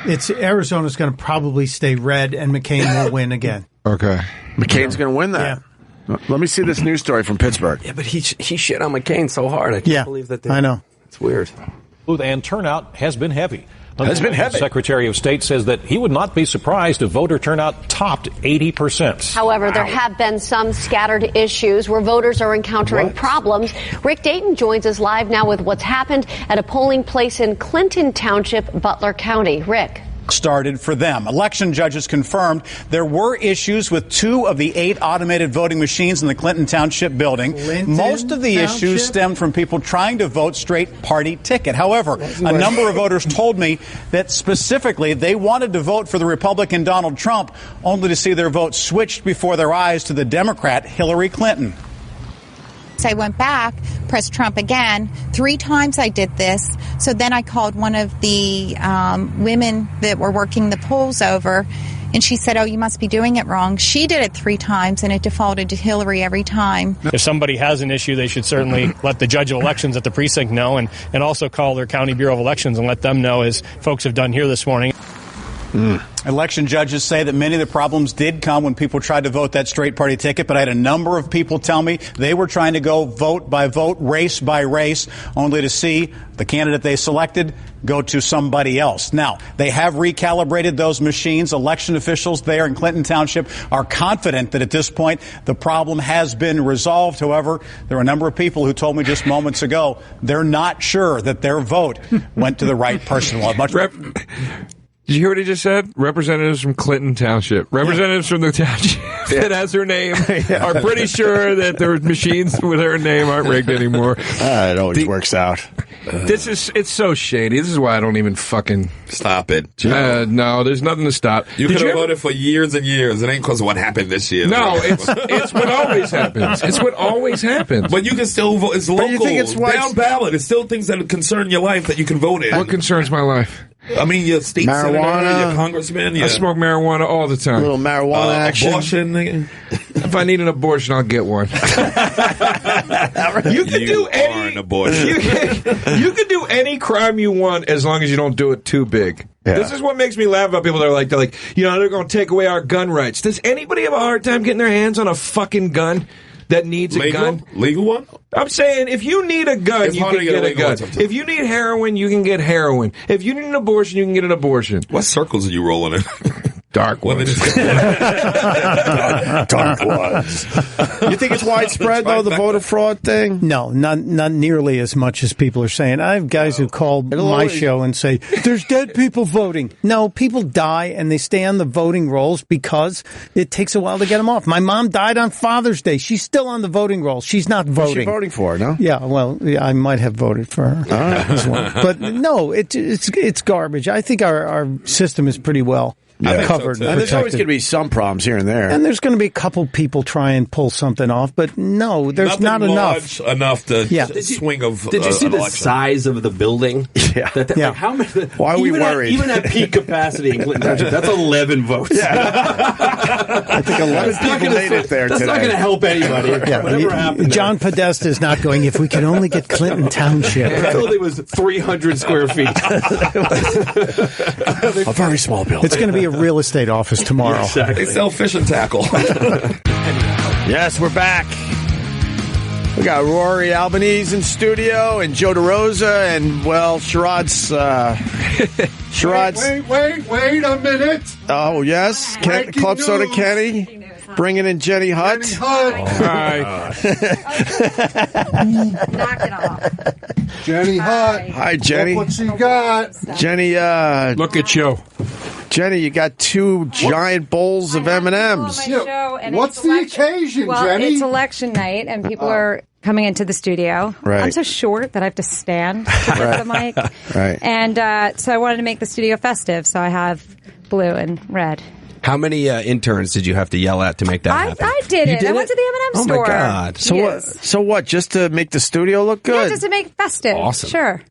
It's Arizona's going to probably stay red, and McCain will win again. Okay, McCain's going to win that. Yeah. Let me see this news story from Pittsburgh. Yeah, but he shit on McCain so hard. I can't believe that. I know. It's weird. And turnout has been heavy. The Secretary of State says that he would not be surprised if voter turnout topped 80%. However, there have been some scattered issues where voters are encountering problems. Rick Dayton joins us live now with what's happened at a polling place in Clinton Township, Butler County. Rick. Started for them. Election judges confirmed there were issues with 2 of the 8 automated voting machines in the Clinton Township building. Most of the issues stemmed from people trying to vote straight party ticket. However, a number of voters told me that specifically they wanted to vote for the Republican Donald Trump, only to see their vote switched before their eyes to the Democrat Hillary Clinton. I went back, pressed Trump again. 3 times I did this. So then I called one of the women that were working the polls over, and she said, "Oh, you must be doing it wrong." She did it 3 times, and it defaulted to Hillary every time. If somebody has an issue, they should certainly let the judge of elections at the precinct know, and also call their county bureau of elections and let them know, as folks have done here this morning. Election judges say that many of the problems did come when people tried to vote that straight party ticket, but I had a number of people tell me they were trying to go vote by vote, race by race, only to see the candidate they selected go to somebody else. Now, they have recalibrated those machines. Election officials there in Clinton Township are confident that at this point the problem has been resolved. However, there are a number of people who told me just moments ago they're not sure that their vote went to the right person. Well, did you hear what he just said? Representatives from Clinton Township. Representatives from the township that has her name are pretty sure that their machines with her name aren't rigged anymore. It always works out. It's so shady. This is why I don't even fucking... Stop it. No, there's nothing to stop. You could have voted for years and years. It ain't because of what happened this year. No, it's what always happens. It's what always happens. But you can still vote. It's local. You think it's down ballot. It's still things that concern your life that you can vote in. What concerns my life? I mean, your state senator, your congressman. I smoke marijuana all the time. A little marijuana action. Abortion. If I need an abortion, I'll get one. You can do any abortion. You can do any crime you want as long as you don't do it too big. Yeah. This is what makes me laugh about people that are like, they're going to take away our gun rights. Does anybody have a hard time getting their hands on a fucking gun that needs a gun? Legal one? I'm saying, if you need a gun, you can get a gun. If you need heroin, you can get heroin. If you need an abortion, you can get an abortion. What circles are you rolling in? Dark ones. Dark ones. You think it's widespread, though, the voter fraud thing? No, not nearly as much as people are saying. I have guys who call my show and say, there's dead people voting. No, people die and they stay on the voting rolls because it takes a while to get them off. My mom died on Father's Day. She's still on the voting roll. She's not voting. Who's she voting for, no? Yeah, well, I might have voted for her as well. But no, it's garbage. I think our system is pretty well covered. And there's always going to be some problems here and there. And there's going to be a couple people try and pull something off, but no, there's not enough. Enough to swing of. Did you see the size of the building? Yeah. Like, how many? Why are we worried? Even at peak capacity in Clinton Township, that's 11 votes. I think 11 people made it there That's today. not going to help anybody. Whatever happened. John Podesta is not going, if we could only get Clinton Township. The building was 300 square feet. A very small building. It's going to be a real estate office tomorrow. They sell fish and tackle. Yes, we're back. We got Rory Albanese in studio and Joe DeRosa and, well, Sherrod's... Wait a minute. Oh, yes. Club Soda Kenny. Bringing in Jenny Hutt. Hi. Knock it off. Jenny Hutt. Hi, Jenny. Look what she got. Jenny, look at you. Jenny, you got 2 giant bowls of M&Ms. What's the occasion, Jenny? It's election night, and people are coming into the studio. Right. I'm so short that I have to stand to get the mic. Right. And so I wanted to make the studio festive, so I have blue and red. How many interns did you have to yell at to make that happen? I did it. I went to the M&M store. Oh, my God. So what? Just to make the studio look good? Yeah, just to make it festive. Awesome. Sure.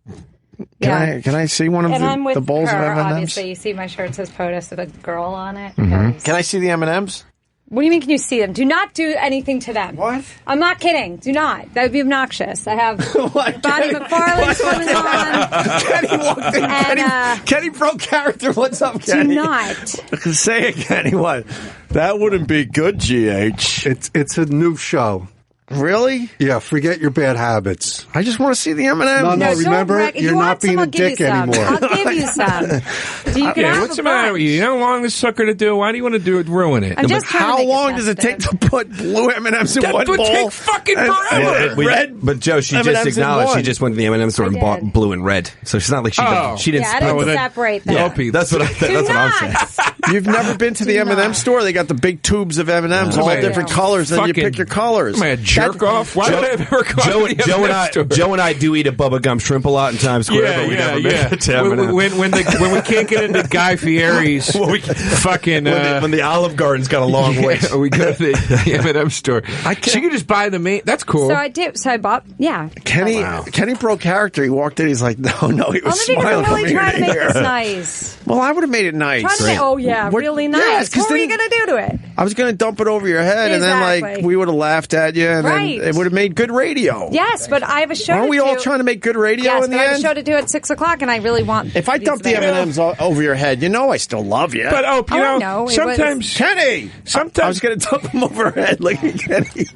Can I see one of I'm with the bowls her, of M&Ms? obviously. You see my shirt says POTUS with a girl on it. Mm-hmm. Can I see the M&Ms? What do you mean, can you see them? Do not do anything to them. What? I'm not kidding. Do not. That would be obnoxious. I have Bonnie McFarlane's coming on. Kenny walked in. Kenny broke character. What's up, Kenny? Do not. Say it, Kenny. What? That wouldn't be good, GH. It's a new show. Really? Yeah, forget your bad habits. I just want to see the M&Ms. No, remember, you're not being a dick anymore. I'll give you some. What's the matter with you? You know how long this sucker to do? Why do you want to do it? Ruin it. I'm just how long does it take to put blue M&Ms in one bowl? That would take fucking forever. Red. But Joe, she just acknowledged she just went to the M&M store and bought blue and red. So it's not like she didn't. Yeah, I didn't separate them. Opie, that's what I'm saying. You've never been to the M&M store? They got the big tubes of M&Ms, all different colors, and then you pick your colors. Am I a jerk off? Why would I ever go to the M&M store? Joe and I do eat a Bubba Gum shrimp a lot in Times Square, but we never been to M&M. When we can't get into Guy Fieri's fucking... when the Olive Garden's got a long waist. We go to the M&M store. She could just buy the main... That's cool. So I did. So I bought... Yeah. Kenny broke character. He walked in. He's like, no. He was smiling. I'm really trying to make this nice. Well, I would have made it nice. Really nice. What were you going to do to it? I was going to dump it over your head, and then we would have laughed at you, and then it would have made good radio. Yes, but I have a show. Aren't we all trying to make good radio in the end? I have a show to do at 6 o'clock, and I really want. If I dump the M&Ms over your head, I still love you. But sometimes Kenny, I was going to dump them over her head, like Kenny.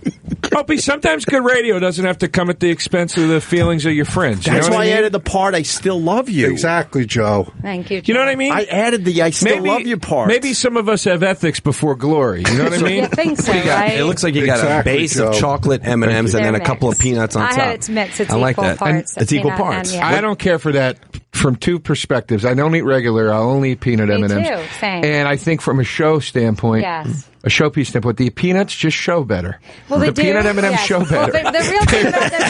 Opie, sometimes good radio doesn't have to come at the expense of the feelings of your friends. That's why I added the part. I still love you. Exactly, Joe. Thank you. You know what I mean? I added the I still love you part. Maybe some of us have ethics before glory. You know what I mean? I think so, right? It looks like you got a base of chocolate M&Ms and then a couple of peanuts on top. It's mixed. It's I like equal that. parts. It's equal parts. I don't care for that from two perspectives. I don't eat regular. I'll only eat peanut M&Ms. Me too. Same. And I think from a show standpoint, a showpiece standpoint, the peanuts just show better. Well, the peanut M&Ms show better. Well, the real thing about that,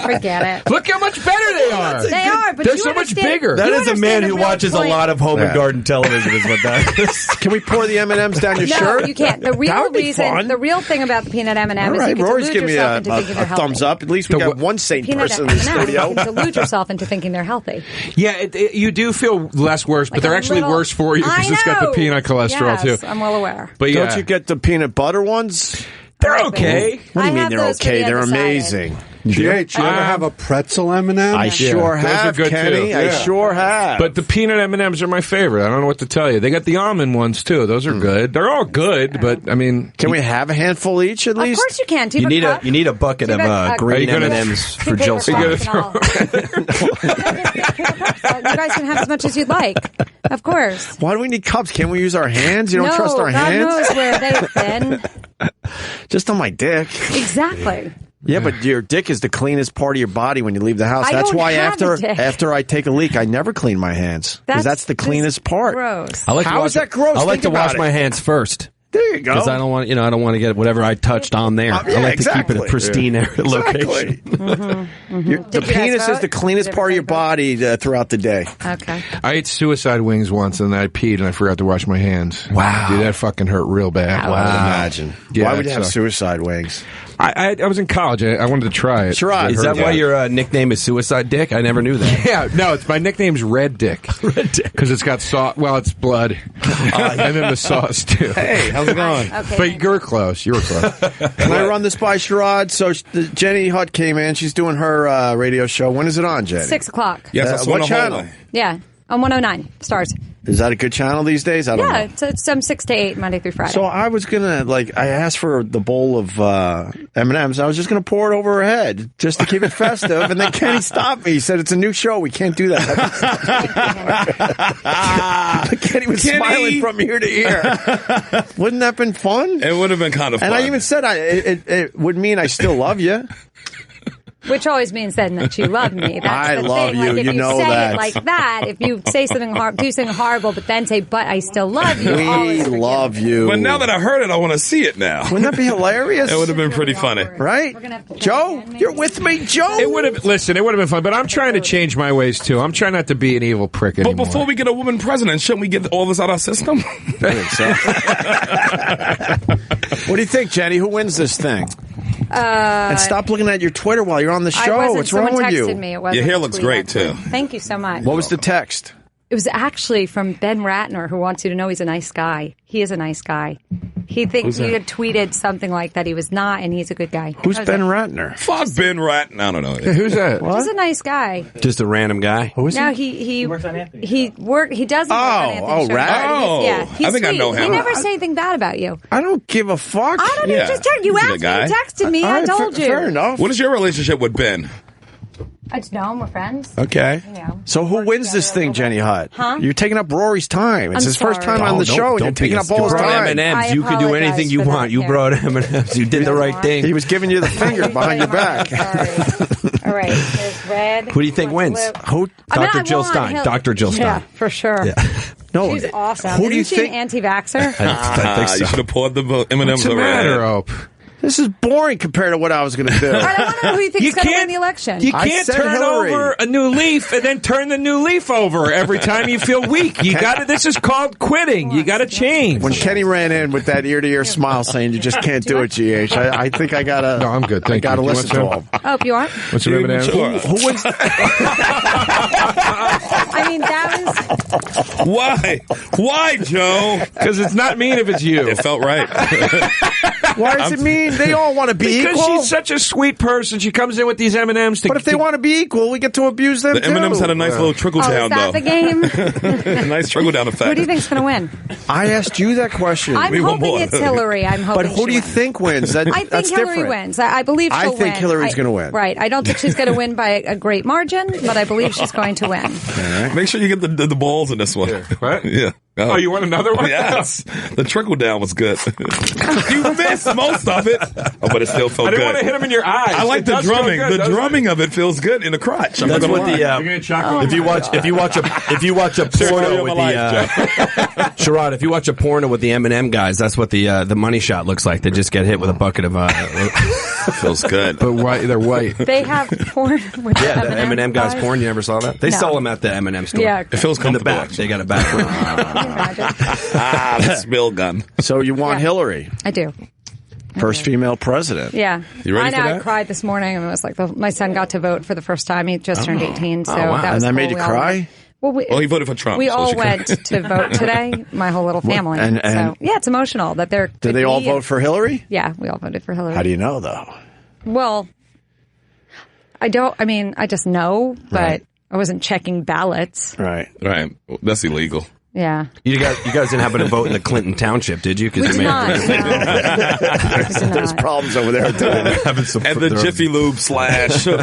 forget it. Look how much better they are. They are, but they're so much bigger. That is a man who watches a lot of home and garden television. Is what that is. Can we pour the M&Ms down your shirt? No, you can't. The real reason, the real thing about the peanut M&M is you can Rory's delude giving me yourself into thinking they're a healthy. thumbs up. At least we got one sane person in the studio. You can delude yourself into thinking they're healthy. Yeah, you do feel less worse, but they're actually worse for you because it's got the peanut cholesterol too. I'm well aware. But don't you get the peanut butter ones? They're okay. What do you mean they're okay? They're amazing. GH, you ever have a pretzel M&M? I sure have, good Kenny. Too. I sure have. But the peanut M&Ms are my favorite. I don't know what to tell you. They got the almond ones too. Those are good. They're all good, but I mean, can we have a handful each at least? Of course you can. You need a bucket of green M&Ms for Jill Stein. You guys can have as much as you'd like. Of course. Why do we need cups? Can't we use our hands? You don't trust our God hands? God knows where they've been. Just on my dick. Exactly. Yeah, but your dick is the cleanest part of your body when you leave the house. That's why after I take a leak, I never clean my hands because that's the cleanest part. Gross. How is that gross? I like to wash my hands first. There you go. Because I don't want, I don't want to get whatever I touched on there. I like to keep it a pristine location. The penis is the cleanest part of your body throughout the day. Okay. I ate suicide wings once, and I peed, and I forgot to wash my hands. Wow. Dude, that fucking hurt real bad. Wow. I would imagine. Yeah, why would you have suicide wings? I was in college. I wanted to try it. Is that why your nickname is Suicide Dick? I never knew that. Yeah, no, my nickname's Red Dick. Red Dick. Because it's got sauce. Well, it's blood. And then the sauce, too. Hey, how's it going? Okay, but you were close. You were close. Can I run this by Sherrod? So Jenny Hutt came in. She's doing her radio show. When is it on, Jenny? 6 o'clock. Yes, I saw what the channel? hallway. Yeah, on 109 Stars. Is that a good channel these days? I don't know. It's 6 to 8 Monday through Friday. So I was gonna I asked for the bowl of M&Ms. I was just gonna pour it over her head just to keep it festive, and then Kenny stopped me. He said, "It's a new show. We can't do that." Kenny was smiling from ear to ear. Wouldn't that have been fun? It would have been kind of fun. And I even said, it would mean I still love you. Which always means then that you love me. That's I the love thing. you. Like, if You know say that. it like that, if you say something do something horrible, but then say, "But I still love you," We love you. But now that I heard it, I want to see it now. Wouldn't that be hilarious? It would have been pretty funny. Right? Joe, you're with me, Joe? It would have been fun, but I'm trying to change my ways, too. I'm trying not to be an evil prick anymore. But before we get a woman president, shouldn't we get all this out of our system? I think so. What do you think, Jenny? Who wins this thing? And stop looking at your Twitter while you're on the show. What's wrong with you? Texted me. It wasn't Your hair a looks tweet. great, too. Thank you so much. What was the text? It was actually from Ben Ratner, who wants you to know he's a nice guy. He is a nice guy. He thinks he had tweeted something like that he was not, and he's a good guy. Who's Ben Ratner? Fuck Ben Ratner. I don't know. Who's that? He's a nice guy. Just a random guy. Who is No, he? he doesn't work on Anthony's show. Ratner. Yeah, he's I think I sweet. know him. He never say anything bad about you. I don't give a fuck. I don't even just tell you. He's a Asked me, guy. you texted me. I told you. Fair enough. What is your relationship with Ben? I just know him. We're friends. Okay. So who wins this thing, Jenny Hutt? Huh? You're taking up Rory's time. It's I'm his first sorry. time on the show, and you're taking up all his time. M&Ms. You can do anything you want. You brought M&Ms. You did the right thing. He was giving you the finger behind your back. All right. There's red. Who do you think wins? Who? Dr. Jill Stein. Dr. Jill Stein. Yeah, for sure. Yeah. No, She's awesome. Who do you Isn't she an anti-vaxxer? I think so. You should have poured the M&Ms What's the over her matter, head. Ope? This is boring compared to what I was going to do. All right, I want to know who you think is going to win the election. You I can't said turn Hillary. over a new leaf and then turn the new leaf over every time you feel weak. You got to. This is called quitting. You got to change. When Kenny ran in with that ear-to-ear smile saying you just can't do it, GH, I think I got to... No, I'm good. Thank I got to you. listen to him. Oh, you want? What's your M&M? Sure. Who wins? I mean, that was... Why? Why, Joe? Because it's not mean if it's you. It felt right. Why does it mean they all want to be Because equal? she's such a sweet person. She comes in with these M&Ms. But if they want to be equal, we get to abuse them The too. M&Ms had a nice little trickle Oh, is down, that though. the game? A nice trickle down effect. Who do you think's going to win? I asked you that question. I'm hoping it's Hillary. I'm hoping But who do you think wins? I think that's Hillary different. wins. I believe she'll win. I think Hillary's going to win. Right. I don't think she's going to win by a great margin, but I believe she's going to win. Make sure you get the balls in this one. What? Yeah. Oh, you want another one? Yes. The trickle down was good. You missed most of it. Oh, but it still felt I good. didn't want to hit him in your eyes. I like It the does feel drumming. good, The doesn't it? drumming of it feels good in the crotch. I'm That's not what gonna the lie. if you watch a porno with the Sherrod, if you watch a porno with the M&M guys, that's what the money shot looks like. They just get hit with a bucket of feels good. But white, they're white. They have porn with the M&M M&M guys porn. You never saw that? They No. sell them at the M&M store. Yeah. It feels in the comfortable. back. They got a back room. The spill gun. So you want Hillary, I do. first female president? Yeah. You ready I know. for I that? cried this morning, and it was like my son got to vote for the first time. He just turned 18, so wow. that was And that cool. made you We all cry? went. Well, Well, he voted for Trump. we so all she went could- to vote today. My whole little family. And so yeah, it's emotional that they're. Did they all vote for Hillary? Yeah, we all voted for Hillary. How do you know, though? Well, I don't. I mean, I just know, but Right. I wasn't checking ballots. Right. Right. That's illegal. Yeah. You guys didn't happen to vote in the Clinton Township, did you? We did not. There's problems over there, too. And the Jiffy Lube /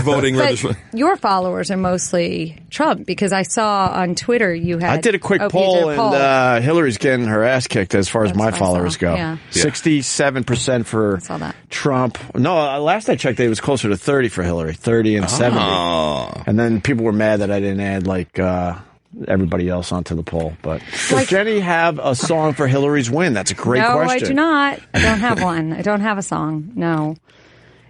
voting But registration. your followers are mostly Trump because I saw on Twitter you had. I did a quick Opie did poll, a poll. and Hillary's getting her ass kicked as far as my what I followers saw. go. Yeah. 67% for saw that. Trump. No, last I checked, it was closer to 30 for Hillary. 30 and 70. Oh. And then people were mad that I didn't add, everybody else onto the poll. But does Jenny have a song for Hillary's win? That's a great question. No, I do not. I don't have one. I don't have a song. No.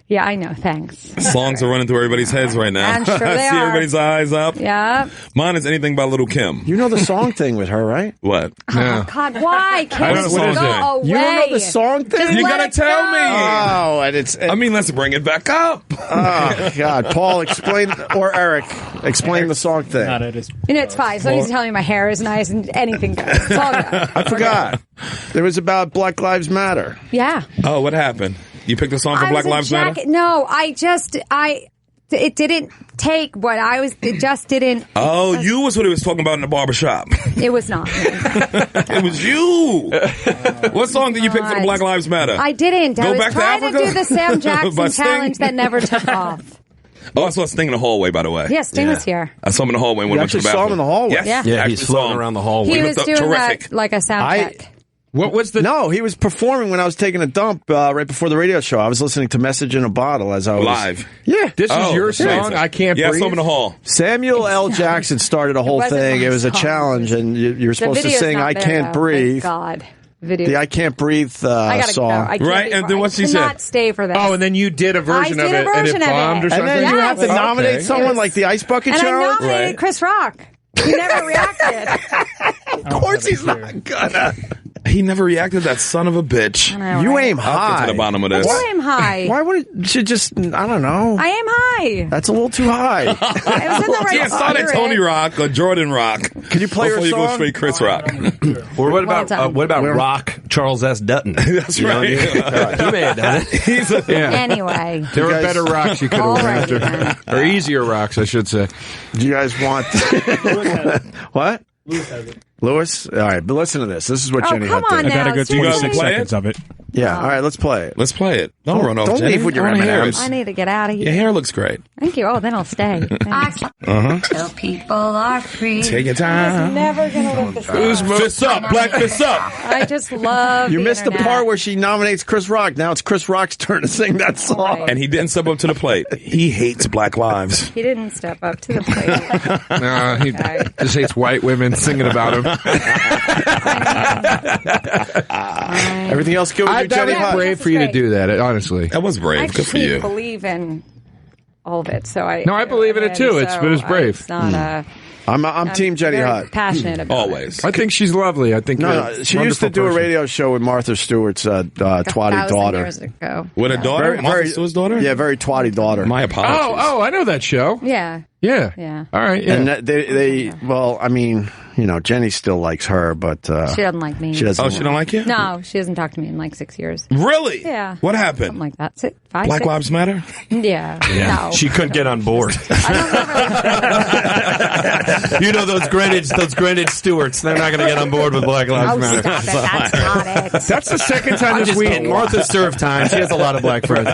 Yeah, I know. Thanks. Songs are running through everybody's heads right now. I'm sure they I see everybody's eyes up. Yeah. Mine is anything by Little Kim. You know the song thing with her, right? What? Oh, God, why? I don't know what Go away. You don't know the song thing? Just You let gotta it tell go. me. Oh, and it's... I mean, let's bring it back up. Oh, God. Paul, explain, or Eric, explain the song thing. You know, it's fine. As long as you tell me my hair is nice and anything goes. It's all good. I forgot. It was about Black Lives Matter. Yeah. Oh, what happened? You picked a song for Black Lives Matter? No, it didn't take what I was, it just didn't. Oh, you was what he was talking about in the barbershop. It was not. It was you. What song did you pick for the Black Lives Matter? I didn't. I Go was back to trying to Africa? do the Sam Jackson By Sting? challenge that never took off. Oh, I saw Sting in the hallway, by the way. Yeah, Sting was here. I saw him in the hallway when You I went to the actually saw him bathroom. in the hallway? Yes. Yeah. He's floating around the hallway. He was doing terrific. like a sound check. What was the... No, he was performing when I was taking a dump right before the radio show. I was listening to Message in a Bottle as I was... Live. Yeah. This is your song, I Can't Yeah, I Breathe? saw him in the hall. Samuel L. Jackson started a whole wasn't thing. my It was a song. challenge, and you were supposed to video's sing not I there, Can't though. Breathe. Thank God. Video. The I Can't Breathe I gotta song. go. I can't Right, and then what she I said? cannot stay for that. Oh, and then you did a version I of did it, a version and it of bombed it. or something? And then you have to Yes. nominate Okay. someone like the Ice Bucket and I Challenge? nominated Chris Rock. He never reacted. Of course he's not gonna. He never reacted, that son of a bitch. You aim I'll high. get to the bottom of this. You aim high. Why would you just, I don't know. I am high. That's a little too high. I was in the right Can't start at Tony Rock or Jordan Rock. Can you play before her you go song? straight Chris Rock? Or what about done. Rock Charles S. Dutton? That's You know, right. he may have done it. Yeah. Anyway. There were better rocks you could have went after. Or easier rocks, I should say. Do you guys want... What? Lewis? All right, but listen to this. This is what Jenny come Hutt on did. now. I gotta go seriously? 26 seconds of it. Yeah, all right, let's play it. Let's play it. Don't run off, Don't Jenny. leave with your I wanna hear M&Ms. it. I need to get out of here. Your hair looks great. Thank you. Oh, then I'll stay. Till people are free. Take your I'm time. never going to live this life. Fist up, black fist up. I just love You the missed the internet. part where she nominates Chris Rock. Now it's Chris Rock's turn to sing that song. And he didn't step up to the plate. He hates black lives. He didn't step up to the plate. No, he just hates white women singing about him. Everything else good with you, That Jenny was Hutt? brave for you to do that, honestly. That was I brave. Good for actually you. believe in all of it. So I believe in it too. It was brave. It's not I'm Team Jenny very Hutt. passionate about Always. I think she's lovely. I think No, she used to do a radio show with Martha Stewart's twatty 1,000 daughter. years ago. With a daughter? Very, Martha Stewart's daughter? Yeah, very twatty daughter. My apologies. Oh, I know that show. Yeah. Yeah. Yeah. All right. Yeah. And they well, I mean, you know, Jenny still likes her, but She doesn't like me. she doesn't. Oh, she don't like you? No, she hasn't talked to me in like 6 years. Really? Yeah. What happened? Something like that. Five, Black 6? Lives Matter? Yeah. No. She couldn't get on board. You know those Greenwich Stewarts. They're not going to get on board with Black Lives Matter. Stop it. That's not it. That's the second time I'm this just week. kidding. Martha Stewart time. She has a lot of black friends.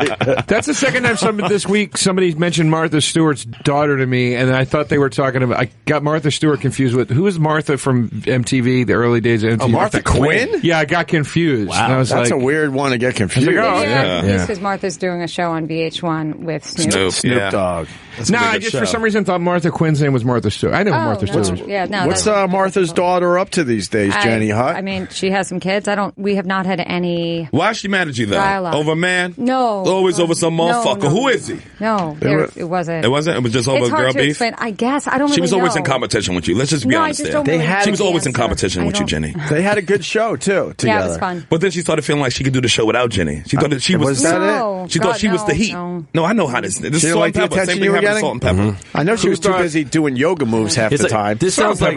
That's the second time this week somebody mentioned Martha Stewart's daughter to me, and I thought they were talking about. I got Martha Stewart confused with who is Martha from MTV, the early days of MTV. Oh, Martha Quinn? Yeah, I got confused. Wow, And I was that's like, a weird one to get confused. I was like, oh, Yeah. Because Martha's doing a show on VH1 with Snoop. Snoop Dogg. No, I just for some reason thought Martha Quinn's name was Martha Stewart. I know who Martha no. Stewart. Yeah, no. What's that's- Martha's daughter up to these days, Jenny Hutt? I mean, she has some kids. We have not had any. Why is she mad at you, though? Dialogue. Over a man? No. Always over some motherfucker. no. Who is he? No, it wasn't. It wasn't? It was just over It's hard girl to beef? explain. I guess. I don't really She was always know. in competition with you. Let's just be No, I honest just there. don't really She was know the always in answer. competition I with you, don't- Jenny. They had a good show too together. Yeah, it was fun. But then she started feeling like she could do the show without Jenny. She thought that she was. Was that No, She God, thought she was the no, heat. no. No, I know how this. This She is didn't salt like and the pepper. attention Same you thing were happened with getting? salt and pepper. I know she was too busy doing yoga moves half the time. This sounds like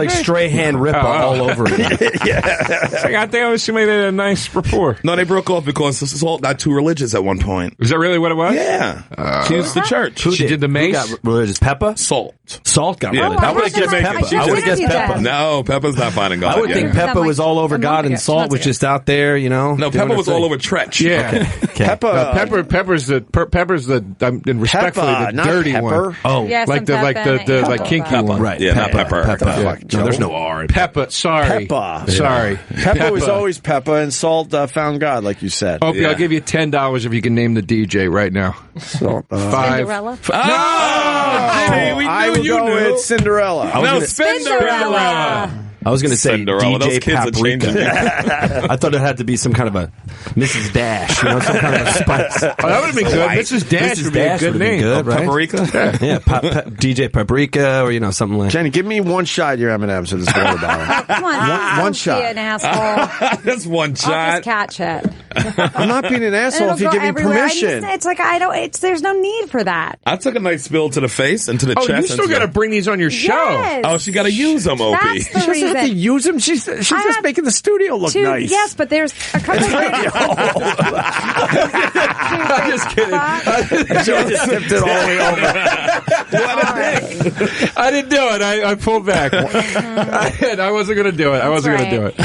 did Stray Hand Ripper all over again. It's like, I think I was somebody that had a nice rapport. No, they broke off because Salt got too religious at one point. Is that really what it was? Yeah. She was the church. Who She did the Who mace? got religious? Peppa? Salt. Salt got Yeah, religious. Peppa I would have guessed did Peppa. mace. I would have She didn't That's Peppa. No, Peppa's not finding God. I would think Peppa was all over God, and Salt was just out there, you know. No, Peppa was all over Tretch. Yeah, Okay. Pepper's the and respectfully Peppa, the not dirty Pepper. one. Oh, Yeah, like some the Peppa like kinky Peppa. one. Right. Yeah, not Pepper. No, there's no R. Peppa. Sorry. Peppa. Sorry. Peppa was always Peppa, and Salt found God, like you said. Opie, I'll give you $10 if you can name the DJ right now. So, 5. Cinderella? I will go with Cinderella. No, Cinderella. I was going to say Cinderella. DJ Those kids are changing. Paprika. I thought it had to be some kind of a Mrs. Dash, you know, some kind of a spice. Oh, that would have been good. Mrs. Dash would be a good name. Good, right? Paprika? Yeah, DJ Paprika, or something like. Jenny, give me one shot of your M&M's in this water bottle. Come on, One shot. Be an asshole. That's one I'll shot. just catch it. I'm not being an asshole if you give me permission. It's like there's no need for that. I took a nice spill to the face and to the chest. Oh, you still got to bring these on your show. Yes. Oh, she got to use them, Opie. That's the She doesn't have to reason. use them. She's just making the studio look nice. Yes, but there's a couple of I'm just kidding. Joe just tipped it all the way over. I didn't do it. I pulled back. I wasn't going to do it. I wasn't going to do it.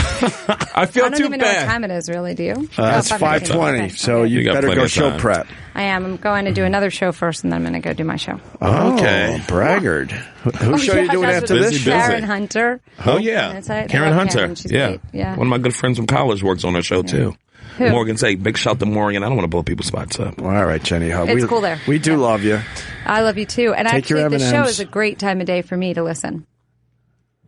I feel I don't too even know what bad. time it is, really, do you? It's 5:20, so you got better plenty go of show time. prep. I am. I'm going to do another show first, and then I'm going to go do my show. Okay, braggart. Whose show are you doing after this show? Karen Hunter. Oh, yeah. That's it. Karen I love Hunter. Karen. She's Yeah. great. Yeah. One of my good friends from college works on her show, too. Who? Morgan say, big shout to Morgan. I don't want to blow people's spots up. Well, all right, Jenny. It's cool there. We do love you. I love you, too. And Take your actually, the M&Ms. show is a great time of day for me to listen.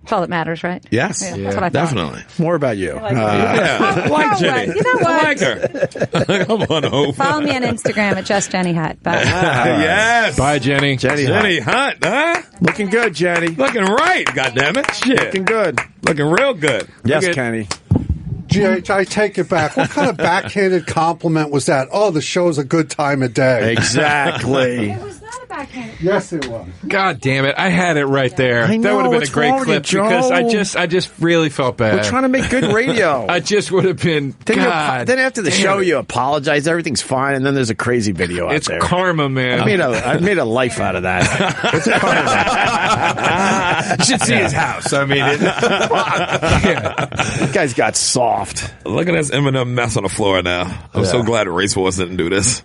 That's all that matters, right? Yes. Yeah, that's what I thought. Definitely. More about you. I like Jenny. You know what? I like her. Come on, Hope. Follow me on Instagram at JustJennyHutt. Bye. Yes. Bye, Jenny. Jenny Hutt, huh? Looking good, Jenny. Looking right, goddammit. Shit. Looking good. Looking real good. Yes, Kenny. GH, I take it back. What kind of backhanded compliment was that? Oh, the show's a good time of day. Exactly. It was not a backhand. Yes, it was. God damn it! I had it right there. I know, that would have been a what's great wrong with clip you, because Joe? I just really felt bad. We're trying to make good radio. I just would have been. God. Then after the damn show, it. you apologize. Everything's fine, and then there's a crazy video out It's there. karma, man. I made a life out of that. It's karma. You should see his house. I mean, That guy's got soft. Look at this Eminem mess on the floor now. I'm so glad Racehorse didn't do this.